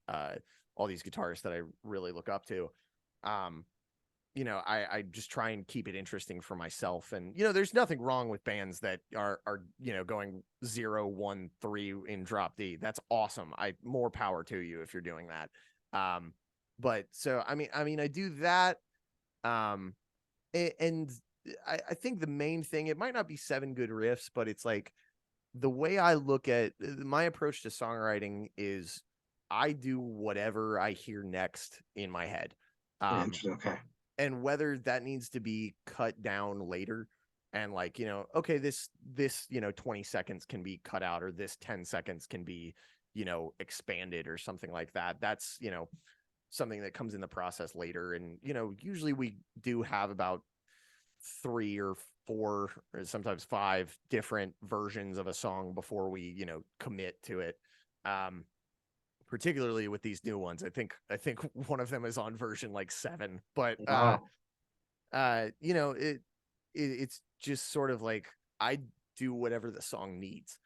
all these guitarists that I really look up to, you know, I just try and keep it interesting for myself. And, you know, there's nothing wrong with bands that are, you know, going 0-1-3 in drop D. That's awesome. More power to you if you're doing that. But so, I mean, I do that. And I think the main thing, it might not be 7 good riffs, but it's like the way I look at my approach to songwriting is I do whatever I hear next in my head. Interesting. Okay. And whether that needs to be cut down later, and like, you know, okay, this you know, 20 seconds can be cut out, or this 10 seconds can be, you know, expanded or something like that. That's, you know, something that comes in the process later. And, you know, usually we do have about 3 or 4 or sometimes 5 different versions of a song before we, you know, commit to it. Particularly with these new ones. I think one of them is on version like 7, but Wow. you know, it's just sort of like I do whatever the song needs.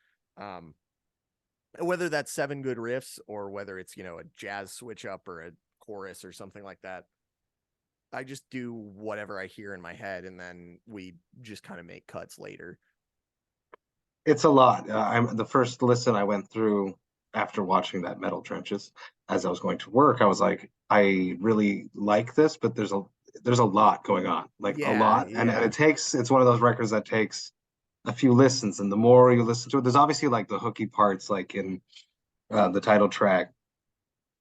Whether that's 7 good riffs or whether it's, you know, a jazz switch up or a chorus or something like that. I just do whatever I hear in my head, and then we just kind of make cuts later. It's a lot. I'm the first listen I went through after watching that Metal Trenches. As I was going to work, I was like, I really like this, but there's a lot going on, like a Yeah, lot, and yeah. it's one of those records that takes a few listens, and the more you listen to it, there's obviously like the hooky parts, like in the title track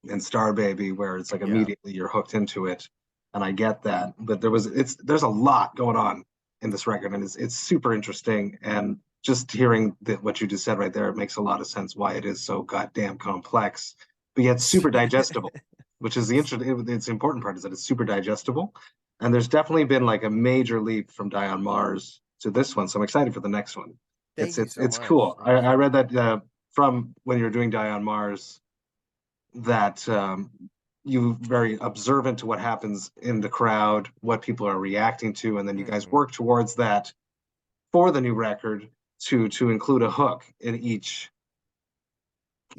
in Star Baby, where it's like Yeah. immediately you're hooked into it, and I get that. But there's a lot going on in this record, and it's super interesting. And just hearing what you just said right there, it makes a lot of sense why it is so goddamn complex, but yet super digestible. Which is it's the important part, is that it's super digestible. And there's definitely been like a major leap from Die on Mars to this one, so I'm excited for the next one. Thank you so It's much. cool. Thank you so I read much. that from when you're doing Die on Mars, that you very observant to what happens in the crowd, what people are reacting to, and then you guys Mhm. work towards that for the new record to include a hook in each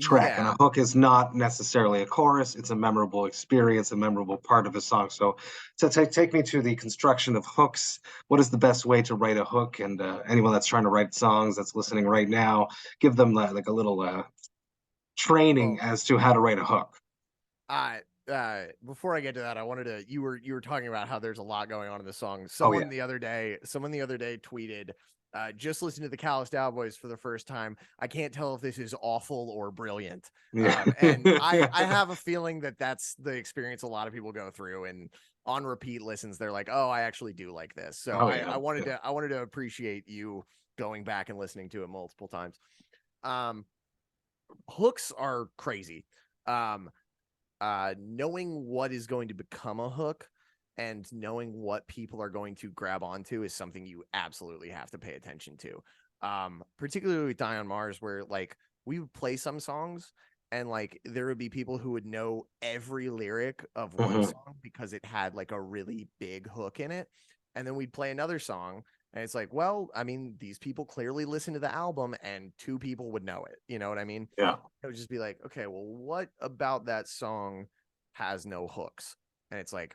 track. And Yeah. a hook is not necessarily a chorus; it's a memorable experience, a memorable part of a song. So, take me to the construction of hooks. What is the best way to write a hook? And anyone that's trying to write songs that's listening right now, give them like a little training Well, as to how to write a hook. before I get to that, I wanted to, you were talking about how there's a lot going on in the song. Oh yeah. Someone the other day tweeted, just listen to the Callous Daoboys for the first time. I can't tell if this is awful or brilliant. Yeah. And I have a feeling that that's the experience a lot of people go through, and on repeat listens, they're like, oh, I actually do like this. So Oh yeah. I wanted Yeah. to appreciate you going back and listening to it multiple times. Um, Hooks are crazy. Um, Knowing what is going to become a hook and knowing what people are going to grab onto is something you absolutely have to pay attention to. Particularly with Die on Mars, where like we would play some songs and like there would be people who would know every lyric of one Mhm. song because it had like a really big hook in it. And then we'd play another song And it's like, well, I mean, these people clearly listen to the album and 2 people would know it. You know what I mean? Yeah. It would just be like, okay, well, what about that song has no hooks? And it's like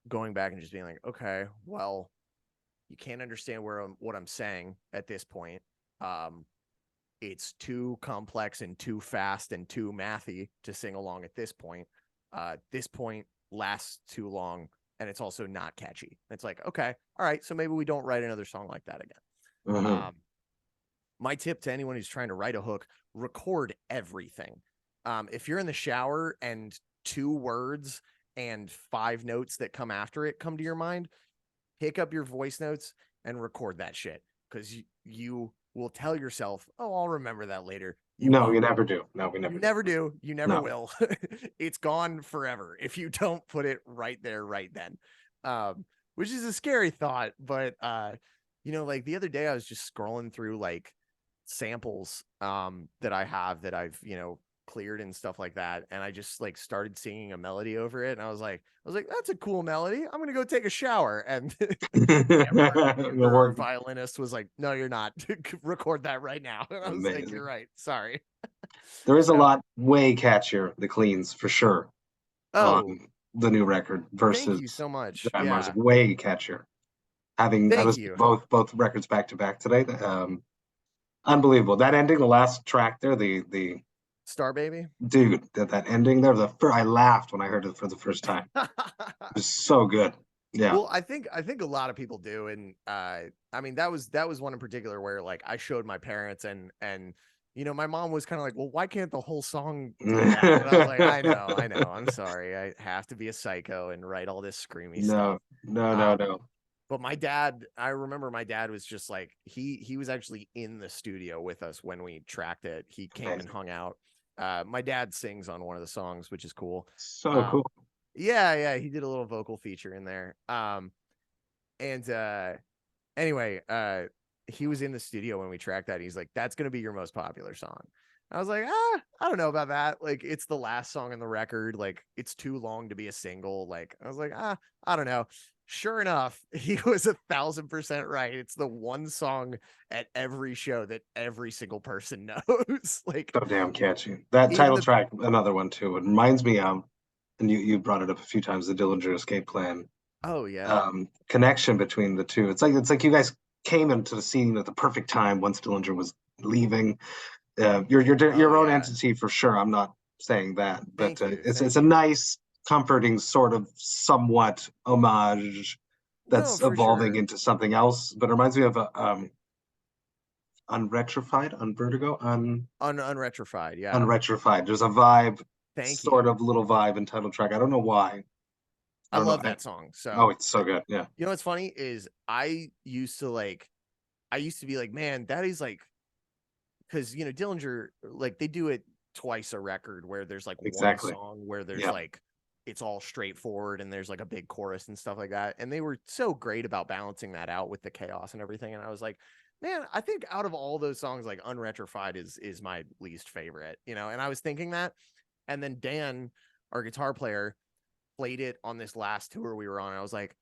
going back and just being like, okay, well, you can't understand what I'm saying at this point. It's too complex and too fast and too mathy to sing along at this point. This point lasts too long, and it's also not catchy. It's like, okay, all right, so maybe we don't write another song like that again. Mhm. My tip to anyone who's trying to write a hook: record everything. If you're in the shower and 2 words and 5 notes that come after it come to your mind, pick up your voice notes and record that shit, because you will tell yourself, oh, I'll remember that later. You No, won't. you never do. No, we You never never do. You never No. will. It's gone forever if you don't put it right there, right then. Which is a scary thought, but like the other day I was just scrolling through like samples that I have that I've, cleared and stuff like that, and I just like started singing a melody over it, and I was like, that's a cool melody. I'm gonna go take a shower. And our We're violinist was like, no, you're not. Record that right now. And I was like, amazing. you're right. Sorry. There is a So, lot way catchier, the cleans for sure, on oh, the new record thank versus you so much. Giant Mars. Yeah. Way catchier. I Thank was you. both records back to back today. Unbelievable. That ending, the last track there, the Star Baby. dude, that ending there, I laughed when I heard it for the first time. It was so good. Yeah. Well, I think a lot of people do, and I mean that was one in particular where like I showed my parents, and my mom was kind of like, well, why can't the whole song do that? And I was like, I know, I'm sorry, I have to be a psycho and write all this screamy stuff. No. But my dad, I remember my dad was just like, he was actually in the studio with us when we tracked it. He came and Amazing. hung out. My dad sings on one of the songs, which is cool. So cool. Yeah, he did a little vocal feature in there. And anyway, he was in the studio when we tracked that. He's like, that's gonna be your most popular song. I was like, I don't know about that. Like, it's the last song on the record. Like, it's too long to be a single. Like, I was like, I don't know. Sure enough, he was 1,000% right. It's the one song at every show that every single person knows. Like, So damn catchy. That in title the track, another one too. It reminds me of, and you brought it up a few times, the Dillinger Escape Plan. oh yeah, Connection between the two. It's like you guys came into the scene at the perfect time once Dillinger was leaving. You're oh your own yeah. entity for sure. I'm not saying that, but Thank you, it's thank a you. nice, comforting sort of somewhat homage No, that's for evolving sure. into something else. But it reminds me of a unretrified, unvertigo, Unretrified, yeah. unretrified. There's a vibe, Thank sort you. of little vibe in title track. I don't know why. I I don't know. love that song. Oh, So, it's so good. Yeah. what's funny is I used to be like, man, that is like, because Dillinger, like they do it twice a record where there's like one Exactly. song where there's Yeah. like it's all straightforward and there's like a big chorus and stuff like that. And they were so great about balancing that out with the chaos and everything. And I was like, man, I think out of all those songs, like Unretrified is my least favorite, and I was thinking that. And then Dan, our guitar player, played it on this last tour we were on. I was like,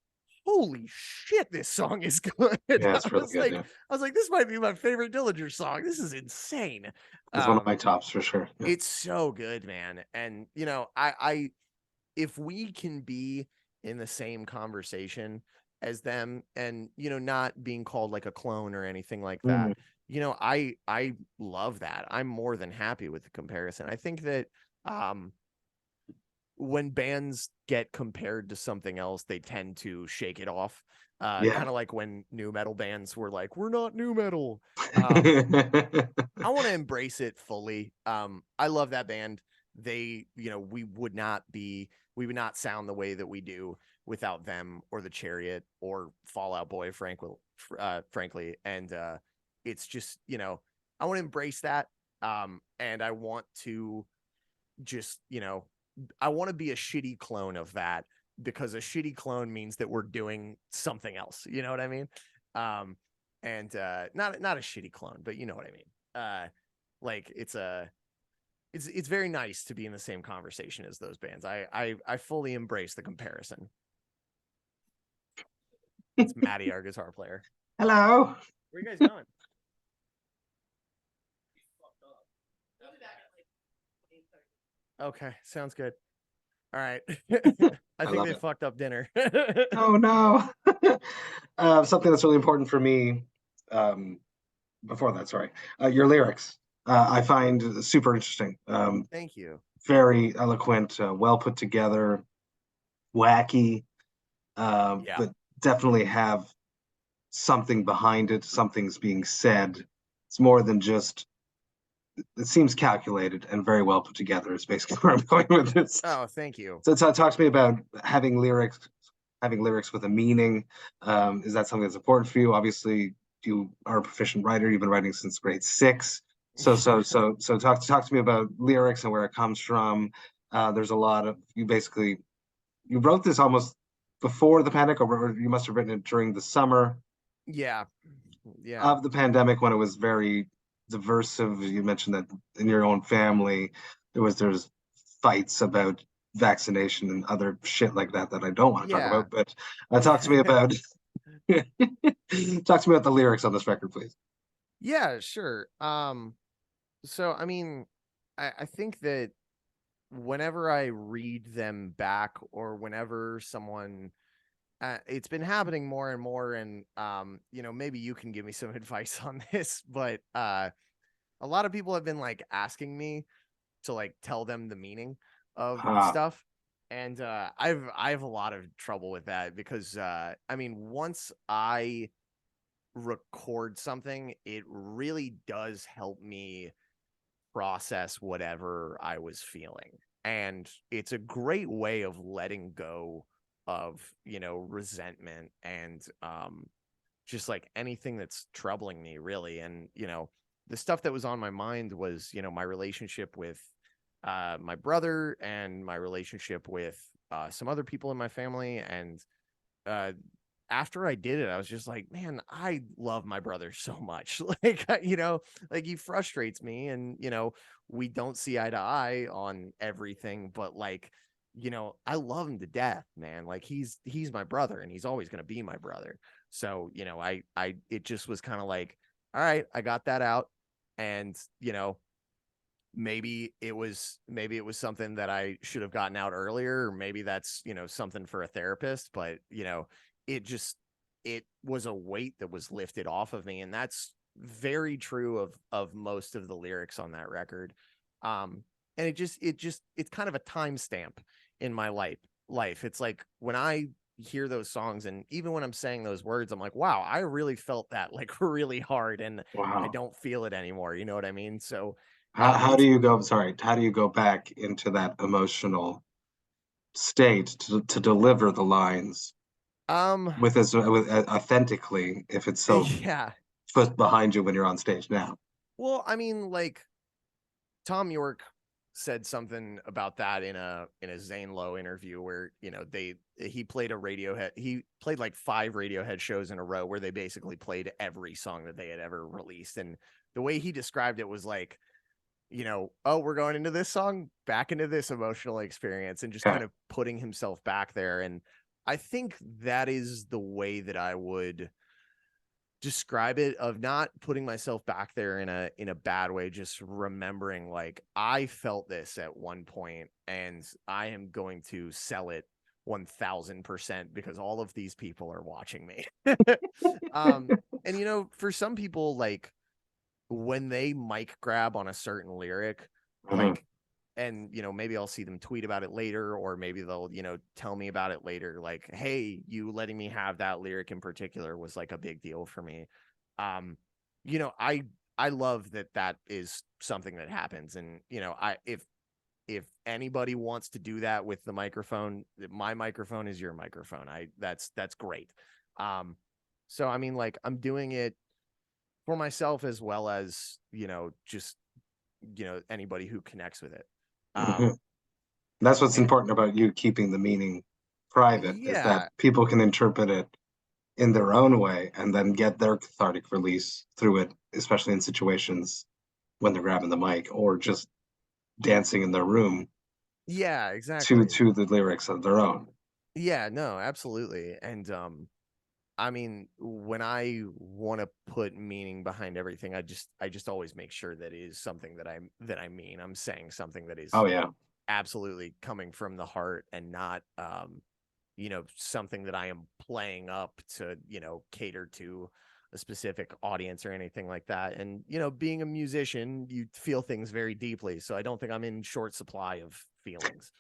holy shit, this song is good. Yeah, it's really good. Yeah. I was like, this might be my favorite Dillinger song. This is insane. It's one of my tops for sure. Yeah. It's so good, man. And I if we can be in the same conversation as them and not being called like a clone or anything like Mhm. that, I love that. I'm more than happy with the comparison. I think that when bands get compared to something else, they tend to shake it off. Yeah. Kind of like when new metal bands were like, we're not new metal. I want to embrace it fully. I love that band. They, we would not sound the way that we do without them or the Chariot or Fall Out Boy, frankly. And it's just, I want to embrace that. And I want to just, I want to be a shitty clone of that, because a shitty clone means that we're doing something else. You know what I mean? And not a shitty clone, but you know what I mean. Like it's very nice to be in the same conversation as those bands. I fully embrace the comparison. It's Maddie, our guitar player. Hello. Where you guys going? Okay, sounds good. All right. I think love they it. fucked up dinner. Oh no. Something that's really important for me. Before that, sorry, your lyrics. I find super interesting. Thank you. Very eloquent, well put together, wacky, Yeah. but definitely have something behind it. Something's being said. It's more than just. It seems calculated and very well put together. Is basically where I'm going with this. Oh, thank you. So talk to me about having lyrics with a meaning. Is that something that's important for you? Obviously, you are a proficient writer. You've been writing since grade 6. So talk to me about lyrics and where it comes from. There's a lot of you wrote this almost before the pandemic, or you must have written it during the summer Yeah. of the pandemic when it was very diversive. You mentioned that in your own family there's fights about vaccination and other shit like that I don't want to talk Yeah. about. But talk to me about talk to me about the lyrics on this record, please. Yeah, sure. So I mean, I think that whenever I read them back or whenever someone it's been happening more and more, and maybe you can give me some advice on this, but a lot of people have been like asking me to like tell them the meaning of stuff, and I have a lot of trouble with that because I mean, once I record something, it really does help me process whatever I was feeling. And it's a great way of letting go of, resentment and just like anything that's troubling me, really. And, the stuff that was on my mind was, my relationship with my brother and my relationship with some other people in my family. And after I did it, I was just like, man, I love my brother so much. Like he frustrates me, and, we don't see eye to eye on everything, but like, I love him to death, man. Like he's my brother and he's always going to be my brother. So, it just was kind of like, all right, I got that out. And, maybe it was something that I should have gotten out earlier, or maybe that's, something for a therapist, but it was a weight that was lifted off of me. And that's very true of most of the lyrics on that record. And it's kind of a timestamp in my life. It's like when I hear those songs, and even when I'm saying those words, I'm like, wow, I really felt that like really hard, and I Wow. don't feel it anymore. You know what I mean? So How do it's you go? Sorry, how do you go back into that emotional state to deliver the lines um with authentically if it's so yeah. put behind you when you're on stage now? Well, I mean, like Tom York said something about that in a Zane Lowe interview where, he played he played like 5 Radiohead shows in a row where they basically played every song that they had ever released. And the way he described it was like, oh, we're going into this song, back into this emotional experience, and just Okay. kind of putting himself back there. And I think that is the way that I would describe it, of not putting myself back there in a bad way, just remembering like I felt this at one point and I am going to sell it 1000% because all of these people are watching me. And for some people, like when they mic grab on a certain lyric, like, and maybe I'll see them tweet about it later, or maybe they'll tell me about it later, like, hey, you letting me have that lyric in particular was like a big deal for me. um I love that is something that happens. And if anybody wants to do that with the microphone, my microphone is your microphone. That's great. So I mean, like, I'm doing it for myself as well as just anybody who connects with it. That's what's And important about you keeping the meaning private, is that yeah, people can interpret it in their own way and then get their cathartic release through it, especially in situations when they're grabbing the mic or just dancing in their room yeah, to exactly. the lyrics of their own. Yeah, no, absolutely. And I mean, when I want to put meaning behind everything, I just always make sure that it is something that I mean. I'm saying something that is Oh yeah. absolutely coming from the heart and not something that I am playing up to, cater to a specific audience or anything like that. And, being a musician, you feel things very deeply. So I don't think I'm in short supply of feelings.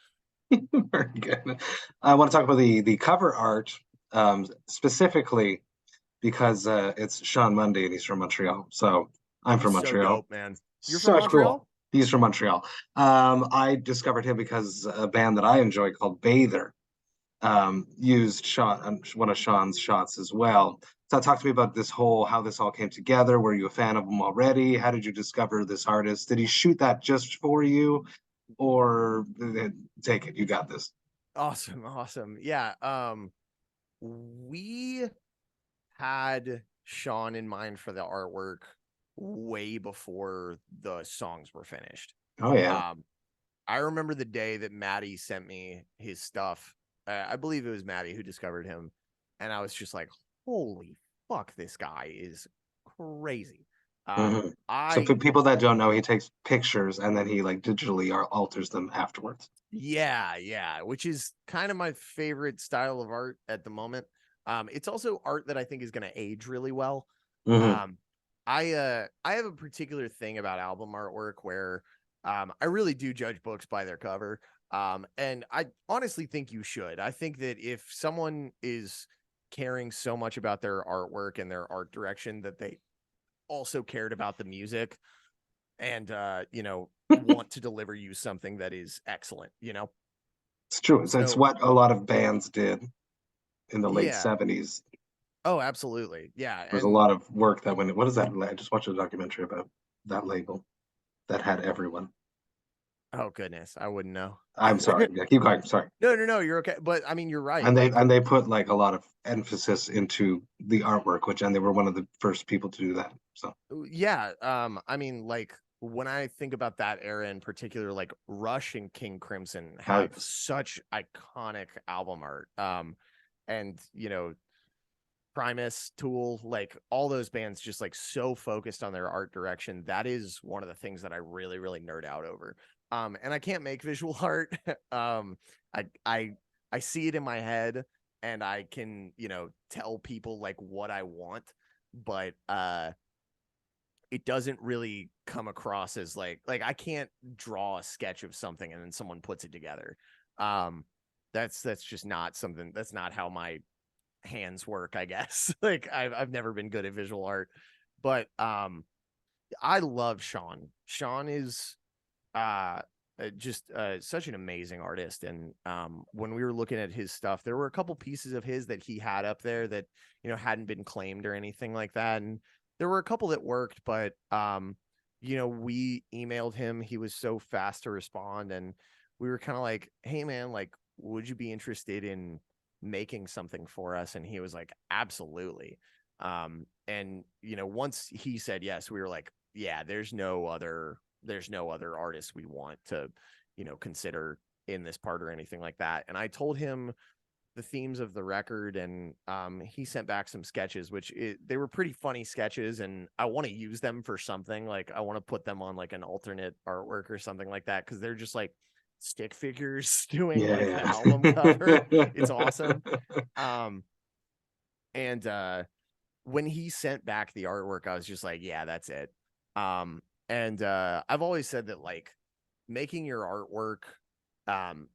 Very good. I want to talk about the cover art, specifically because it's Sean Mundy and he's from Montreal. So I'm from He's so Montreal. dope, man. You're from Such Montreal? cool. He's from Montreal. I discovered him because a band that I enjoy called Bather used one of Sean's shots as well. So talk to me about how this all came together. Were you a fan of him already? How did you discover this artist? Did he shoot that just for you, or take it? You got this. Awesome. Yeah. We had Sean in mind for the artwork way before the songs were finished. Oh yeah. I remember the day that Maddie sent me his stuff. I believe it was Maddie who discovered him, and I was just like, "Holy fuck, this guy is crazy." So for people that don't know, he takes pictures and then he like digitally alters them afterwards. Yeah, which is kind of my favorite style of art at the moment. It's also art that I think is going to age really well. I have a particular thing about album artwork where I really do judge books by their cover. And I honestly think you should. I think that if someone is caring so much about their artwork and their art direction that they also cared about the music and want to deliver you something that is excellent, It's true. It's what a lot of bands did in the late Yeah. 70s. Oh, absolutely. Yeah. There's a lot of work that went. What is that? I just watched a documentary about that label that had everyone. Oh goodness, I wouldn't know. I'm sorry. Yeah, keep going. Sorry. No, you're okay. But I mean, you're right. And they put like a lot of emphasis into the artwork, and they were one of the first people to do that. So yeah. I mean, like when I think about that era in particular, like Rush and King Crimson have such iconic album art. And Primus, Tool, like all those bands just like so focused on their art direction. That is one of the things that I really, really nerd out over. And I can't make visual art. I see it in my head and I can, tell people like what I want, but it doesn't really come across as like I can't draw a sketch of something and then someone puts it together. That's just not something, that's not how my hands work, I guess. Like I've never been good at visual art, but I love Sean. Sean is just such an amazing artist. And when we were looking at his stuff, there were a couple pieces of his that he had up there that hadn't been claimed or anything like that, and there were a couple that worked, but we emailed him. He was so fast to respond, and we were kind of like, hey man, like would you be interested in making something for us? And he was like, absolutely. And once he said yes, we were like, yeah, there's no other artist we want to consider in this part or anything like that. And I told him the themes of the record, and he sent back some sketches, which they were pretty funny sketches, and I want to use them for something. Like I want to put them on like an alternate artwork or something like that, because they're just like stick figures doing the album cover. It's awesome. And when he sent back the artwork, I was just like, yeah, that's it. And I've always said that like making your artwork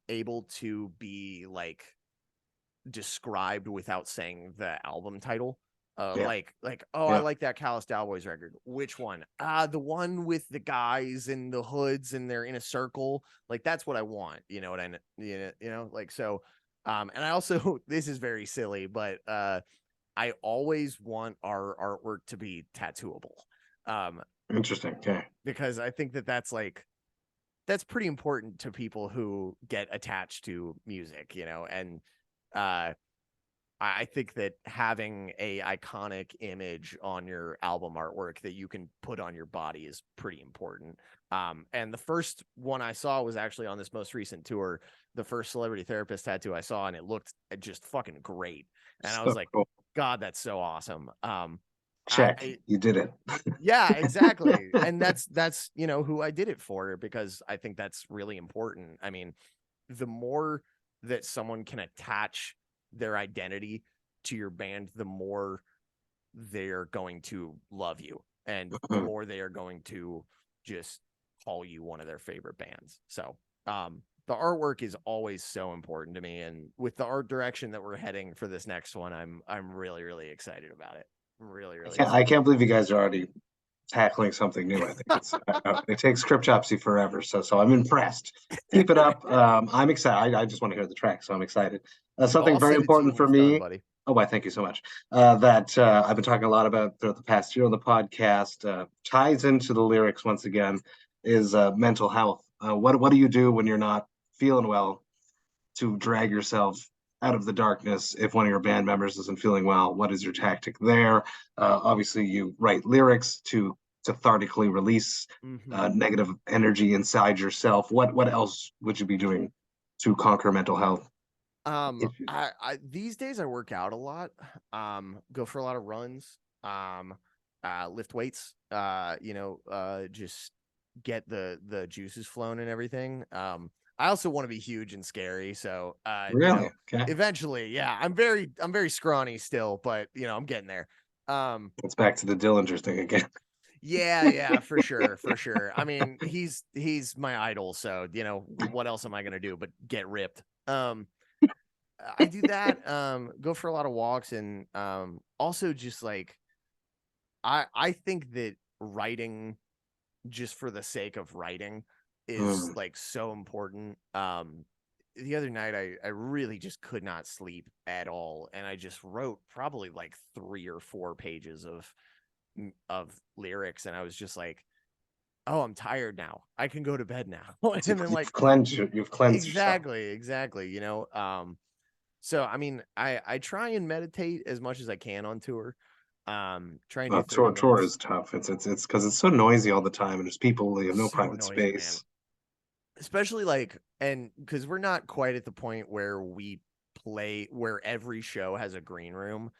able to be like described without saying the album title. I like that Callous Daoboys record. Which one? The one with the guys in the hoods and they're in a circle. Like that's what I want. You know what like so. And I also this is very silly, but I always want our artwork to be tattooable. Interesting. Okay. Because I think that's pretty important to people who get attached to music, and I think that having a iconic image on your album artwork that you can put on your body is pretty important. And the first one I saw was actually on this most recent tour, the first Celebrity Therapist tattoo I saw, and it looked just fucking great. And I was like, cool. God, that's so awesome. Check. You did it. Yeah, exactly. And that's, you know, who I did it for, because I think that's really important. I mean, the more that someone can attach their identity to your band, the more they're going to love you, and the more they are going to just call you one of their favorite bands. So, the artwork is always so important to me, and with the art direction that we're heading for this next one, I'm really, really excited about it. Really, really I excited. can't believe you guys are already tackling something new. I think it takes Cryptopsy forever. So I'm impressed. Keep it up. I'm excited. I just want to hear the track, so I'm excited. Something I'll very send it to you important when for it's done, me. buddy. Oh, why, thank you so much. That I've been talking a lot about throughout the past year on the podcast, ties into the lyrics once again, is mental health. What do you do when you're not feeling well to drag yourself out of the darkness if one of your band members isn't feeling well? What is your tactic there? Obviously, you write lyrics to cathartically release negative energy inside yourself. What else would you be doing to conquer mental health issues? I these days I work out a lot. Go for a lot of runs. Lift weights. Just get the juices flowing and everything. I also want to be huge and scary, so Really? Okay. eventually, yeah. I'm very scrawny still, but I'm getting there. It's back to the Dillinger thing again. Yeah, for sure, for sure. I mean, he's my idol, so what else am I gonna do but get ripped? I do that. Go for a lot of walks, and also just like I think that writing just for the sake of writing is like so important. The other night I really just could not sleep at all, and I just wrote probably like 3 or 4 pages of lyrics, and I was just like, oh, I'm tired now, I can go to bed now. And then like You've cleansed yourself. exactly. So I mean, I try and meditate as much as I can on tour. Try and do 30 Tour minutes. is tough. It's because it's so noisy all the time, and there's people. You have no So private noisy, man. space. Especially like, and because we're not quite at the point where we play where every show has a green room.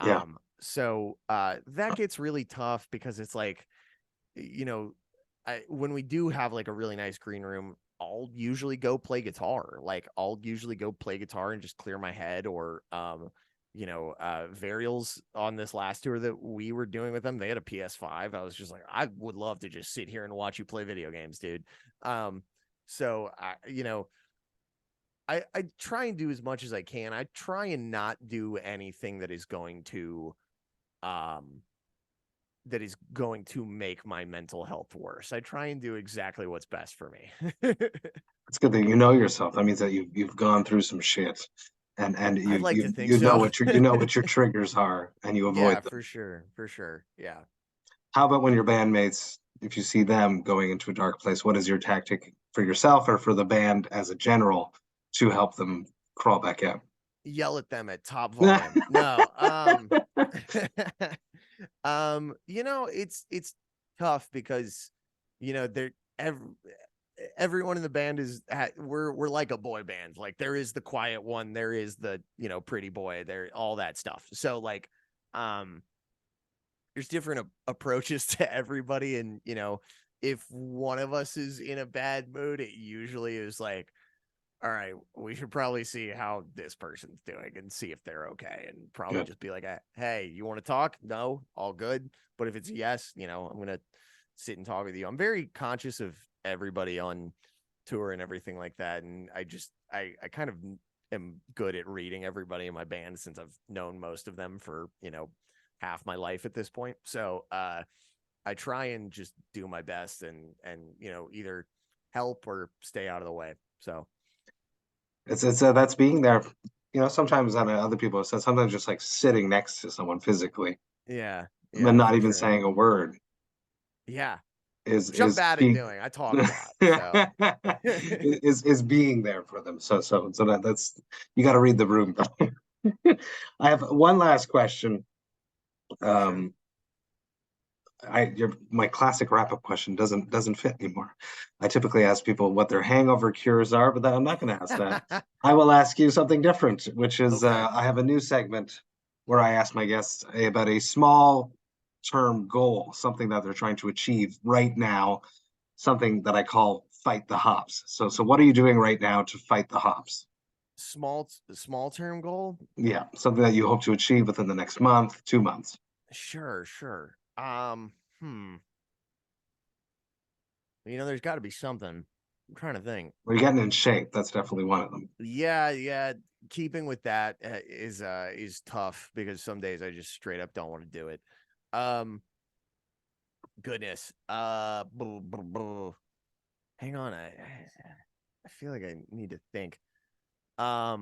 Yeah. So that gets really tough, because it's like, when we do have like a really nice green room, I'll usually go play guitar. Like I'll usually go play guitar and just clear my head, or Varials on this last tour that we were doing with them, they had a PS5. I was just like, I would love to just sit here and watch you play video games, dude. So I try and do as much as I can. I try and not do anything that is going to make my mental health worse. I try and do exactly what's best for me. It's good that you know yourself. That means that you've gone through some shit, and I'd you like to you think you know so. what your triggers are, and you Yeah, avoid them. for sure. Yeah. How about when your bandmates, if you see them going into a dark place, what is your tactic for yourself or for the band as a general to help them crawl back out? Yell at them at top volume. No. It's tough, because they're everyone in the band we're like a boy band. Like there is the quiet one, there is the pretty boy, there, all that stuff. So like there's different approaches to everybody, and if one of us is in a bad mood, it usually is like, all right, we should probably see how this person's doing and see if they're okay, and probably just be like, hey, you want to talk? No, all good. But if it's a yes, I'm gonna sit and talk with you. I'm very conscious of everybody on tour and everything like that, and I kind of am good at reading everybody in my band, since I've known most of them for half my life at this point. So I try and just do my best, and either help or stay out of the way. So It's that's being there. Sometimes other people have said sometimes just like sitting next to someone physically yeah, and not for even sure. saying a word Yeah, is which I'm bad at being doing. I talk a lot, so is being there for them. So that's you got to read the room. I have one last question. for sure. My classic wrap-up question doesn't fit anymore. I typically ask people what their hangover cures are, but I'm not going to ask that. I will ask you something different, which is Okay. I have a new segment where I ask my guests about a small term goal, something that they're trying to achieve right now, something that I call fight the hops. So what are you doing right now to fight the hops? Small term goal. Yeah, something that you hope to achieve within the next month, 2 months. Sure. There's got to be something. I'm trying to think. We're getting in shape. That's definitely one of them. Yeah. Keeping with that is tough because some days I just straight up don't want to do it. Goodness. Hang on. I feel like I need to think. I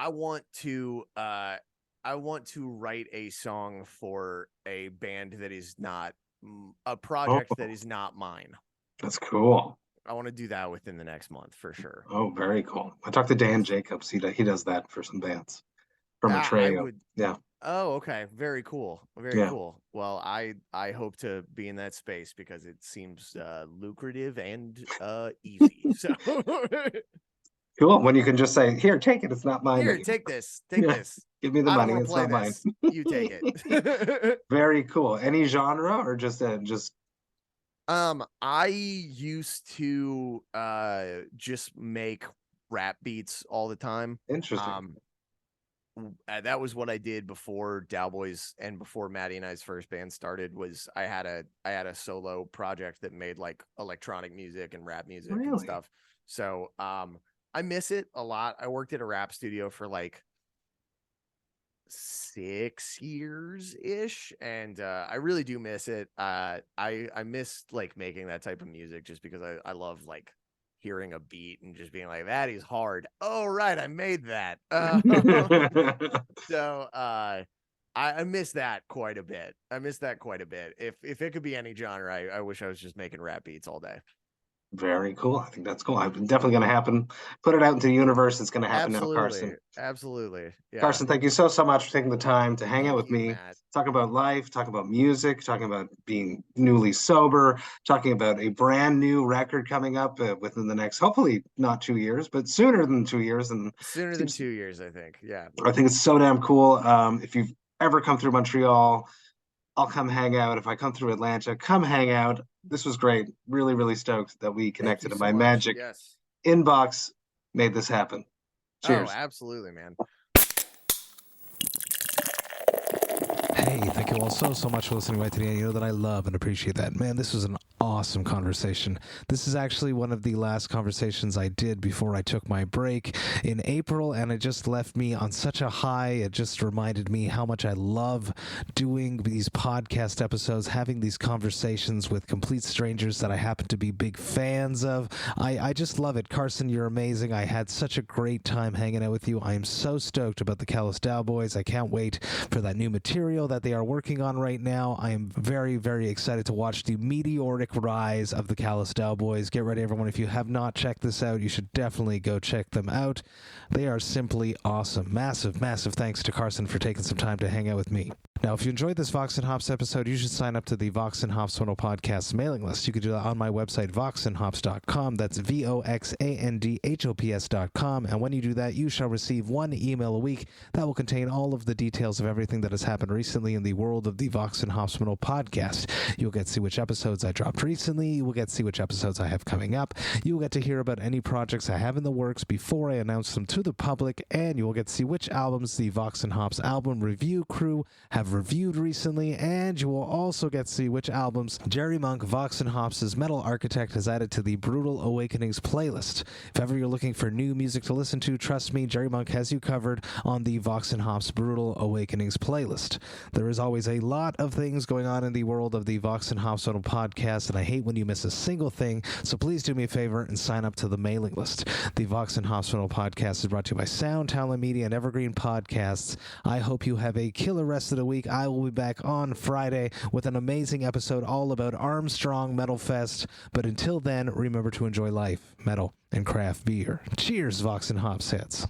want to write a song for a band that is not a project that is not mine. That's cool. I want to do that within the next month for sure. Oh, very cool. I talked to Dan Jacobs. He does that for some bands from Montreal. Yeah. Oh, okay. Very cool. Very cool. Well, I hope to be in that space because it seems lucrative and easy. So cool. When you can just say, "Here, take it. It's not mine." Here, take this. Take this. Give me the money. It's not mine. You take it. Very cool. Any genre or just I used to just make rap beats all the time. Interesting. That was what I did before Daoboys and before Maddie and I's first band started. Was I had a solo project that made like electronic music and rap music and stuff. So I miss it a lot. I worked at a rap studio for like 6 years ish, and I really do miss it. I miss like making that type of music just because I love like hearing a beat and just being like, that is hard. Oh right, I made that. So I miss that quite a bit. If it could be any genre, I wish I was just making rap beats all day. Very cool. I think that's cool. Definitely going to happen. Put it out into the universe. It's going to happen now, Carson. Absolutely. Yeah. Carson, thank you so much for taking the time to hang out with me, Matt. Talk about life, talk about music, talking about being newly sober, talking about a brand new record coming up within the next, hopefully not 2 years, but sooner than 2 years. Sooner than 2 years, I think. Yeah. I think it's so damn cool. If you've ever come through Montreal, I'll come hang out. If I come through Atlanta, come hang out. This was great. Really, really stoked that we connected and my magic inbox made this happen. Cheers. Oh, absolutely, man. Hey, thank you all so much for listening right today. You know that I love and appreciate that. Man, this was an awesome conversation. This is actually one of the last conversations I did before I took my break in April, and it just left me on such a high. It just reminded me how much I love doing these podcast episodes, having these conversations with complete strangers that I happen to be big fans of. I just love it. Carson, you're amazing. I had such a great time hanging out with you. I am so stoked about the Callous Daoboys. I can't wait for that new material that they are working on right now. I am very, very excited to watch the meteoric rise of the Callous Daoboys. Get ready, everyone. If you have not checked this out, you should definitely go check them out. They are simply awesome. Massive thanks to Carson for taking some time to hang out with me. Now, if you enjoyed this Vox and Hops episode, you should sign up to the Vox and Hops podcast mailing list. You can do that on my website, voxandhops.com. That's VOXANDHOPS.com. And when you do that, you shall receive one email a week that will contain all of the details of everything that has happened recently in the world of the Vox and Hops podcast. You'll get to see which episodes I dropped recently. You will get to see which episodes I have coming up. You will get to hear about any projects I have in the works before I announce them to the public. And you will get to see which albums the Vox and Hops album review crew have reviewed recently, and you will also get to see which albums Jerry Monk, Vox and Hops' Metal Architect, has added to the Brutal Awakenings playlist. If ever you're looking for new music to listen to, trust me, Jerry Monk has you covered on the Vox and Hops Brutal Awakenings playlist. There is always a lot of things going on in the world of the Vox and Hops podcast, and I hate when you miss a single thing, so please do me a favor and sign up to the mailing list. The Vox and Hops podcast is brought to you by Sound Talent Media and Evergreen Podcasts. I hope you have a killer rest of the week. I will be back on Friday with an amazing episode all about Armstrong Metal Fest. But until then, remember to enjoy life, metal, and craft beer. Cheers, Vox and Hops heads.